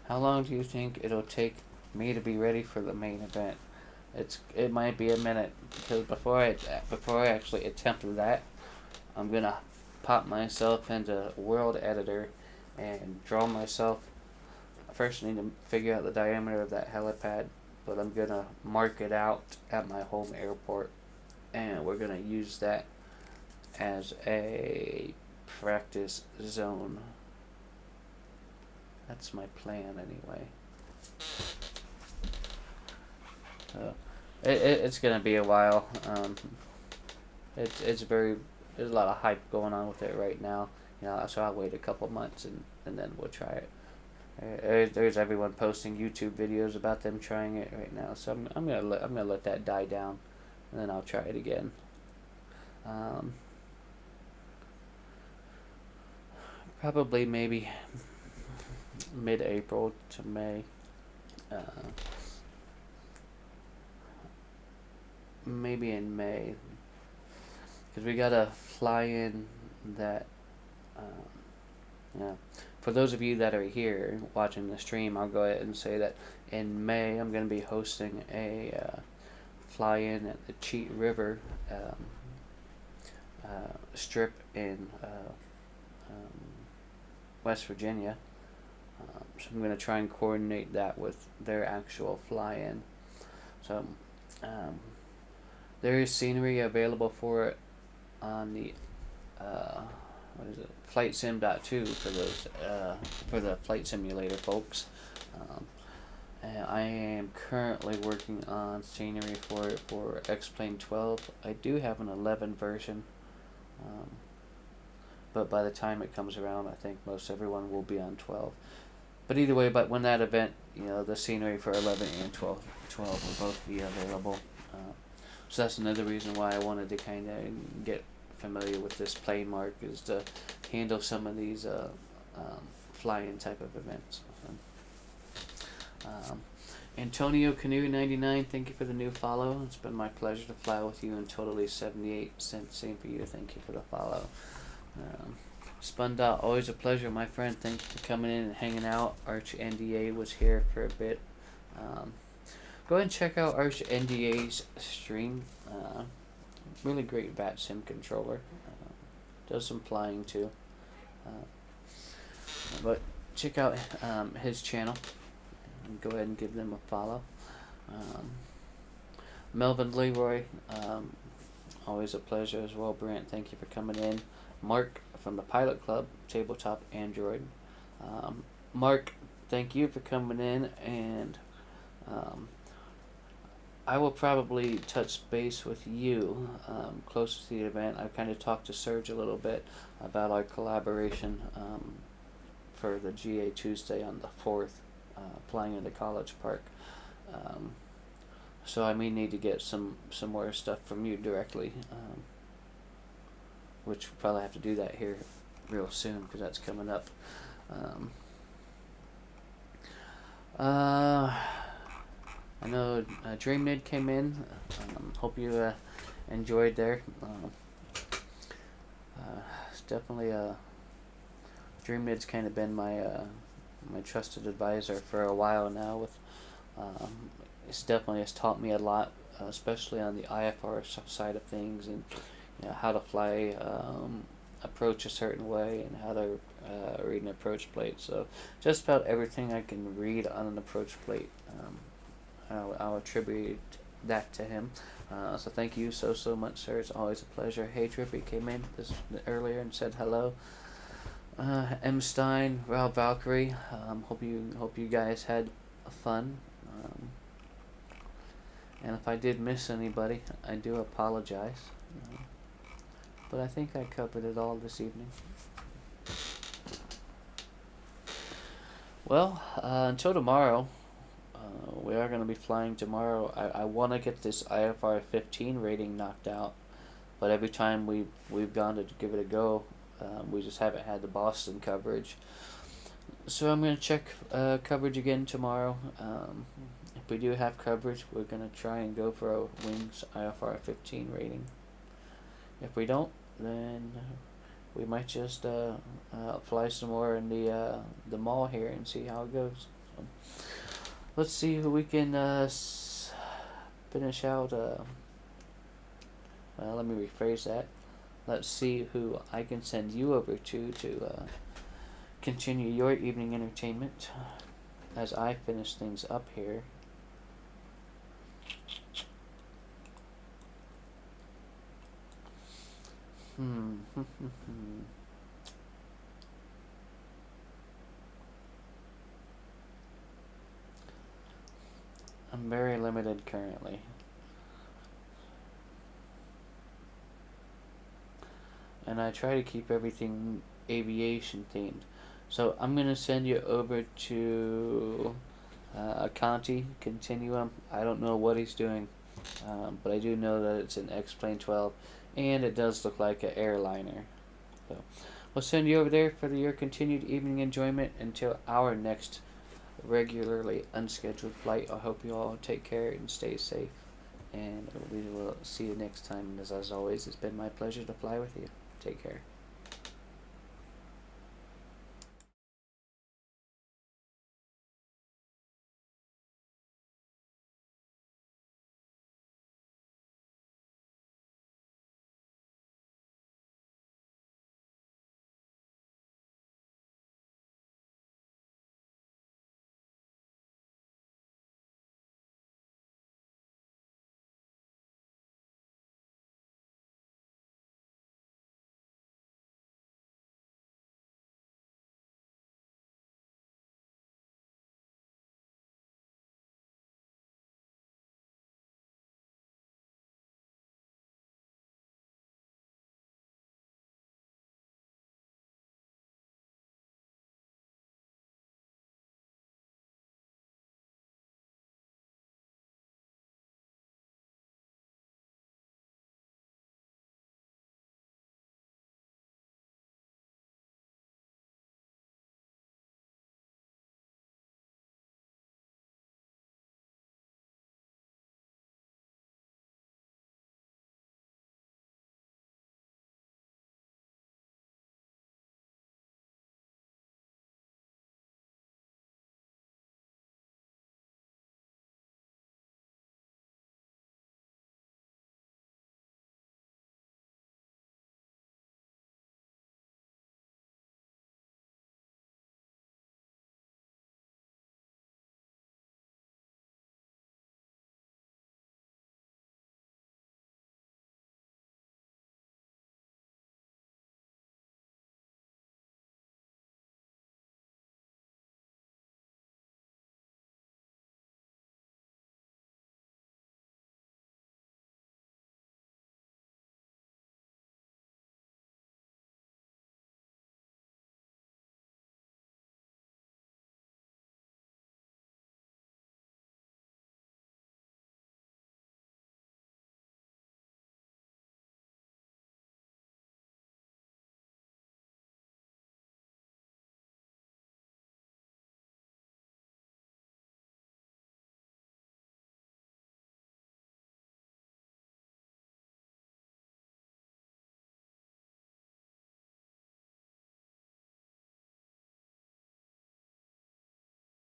How long do you think it'll take me to be ready for the main event? It might be a minute, because before I actually attempt that, I'm gonna pop myself into World Editor and draw myself. First, I need to figure out the diameter of that helipad, but I'm gonna mark it out at my home airport, and we're gonna use that as a practice zone. That's my plan anyway. It's gonna be a while. There's a lot of hype going on with it right now. So I'll wait a couple months and then we'll try it. There's everyone posting YouTube videos about them trying it right now. So I'm gonna let that die down, and then I'll try it again. Probably maybe mid-April to May. Maybe in May, because we gotta fly in that. For those of you that are here watching the stream, I'll go ahead and say that in May I'm going to be hosting a fly-in at the Cheat River strip in West Virginia. So I'm going to try and coordinate that with their actual fly-in. So there is scenery available for it on the FlightSim.2 for those for the flight simulator folks. And I am currently working on scenery for it for X-Plane 12. I do have an 11 version, but by the time it comes around, I think most everyone will be on 12. But either way, but when that event, the scenery for 11 and 12 will both be available. So that's another reason why I wanted to kind of get familiar with this plane mark, is to handle some of these fly-in type of events. Antonio Canoe 99, thank you for the new follow. It's been my pleasure to fly with you, and totally 78 cents. Same for you. Thank you for the follow. Spundot, always a pleasure, my friend. Thank you for coming in and hanging out. Arch NDA was here for a bit. Go ahead and check out Arch NDA's stream. Really great VAT sim controller. Does some flying too. But check out his channel and go ahead and give them a follow. Melvin Leroy, always a pleasure as well. Brant, thank you for coming in. Mark from the Pilot Club, Tabletop Android. Mark, thank you for coming in, and I will probably touch base with you closer to the event. I've kind of talked to Serge a little bit about our collaboration for the GA Tuesday on the 4th, flying into College Park. So I may need to get some more stuff from you directly, which we'll probably have to do that here real soon, because that's coming up. I know DreamNid came in. Hope you enjoyed there. It's definitely DreamNid's kind of been my trusted advisor for a while now. With it's definitely has taught me a lot, especially on the IFR side of things, and how to fly approach a certain way, and how to read an approach plate. So just about everything I can read on an approach plate, I'll attribute that to him. So thank you so much, sir. It's always a pleasure. Hey Trippy came in earlier and said hello. M. Stein, Ralph Valkyrie. Hope you guys had fun. And if I did miss anybody, I do apologize. But I think I covered it all this evening. Well, until tomorrow. We are going to be flying tomorrow. I want to get this IFR 15 rating knocked out, but every time we've gone to give it a go, we just haven't had the Boston coverage. So I'm going to check coverage again tomorrow. we do have coverage, we're going to try and go for a wings IFR 15 rating. If we don't, then we might just fly some more in the Maule here and see how it goes. So, let's see who we can finish out. Let me rephrase that. Let's see who I can send you over to continue your evening entertainment as I finish things up here. I'm very limited currently. And I try to keep everything aviation themed. So I'm going to send you over to a Conti Continuum. I don't know what he's doing, but I do know that it's an X-Plane 12, and it does look like an airliner. So we'll send you over there for your continued evening enjoyment until our next regularly unscheduled flight. I hope you all take care and stay safe, and we will see you next time. As always, it's been my pleasure to fly with you. Take care.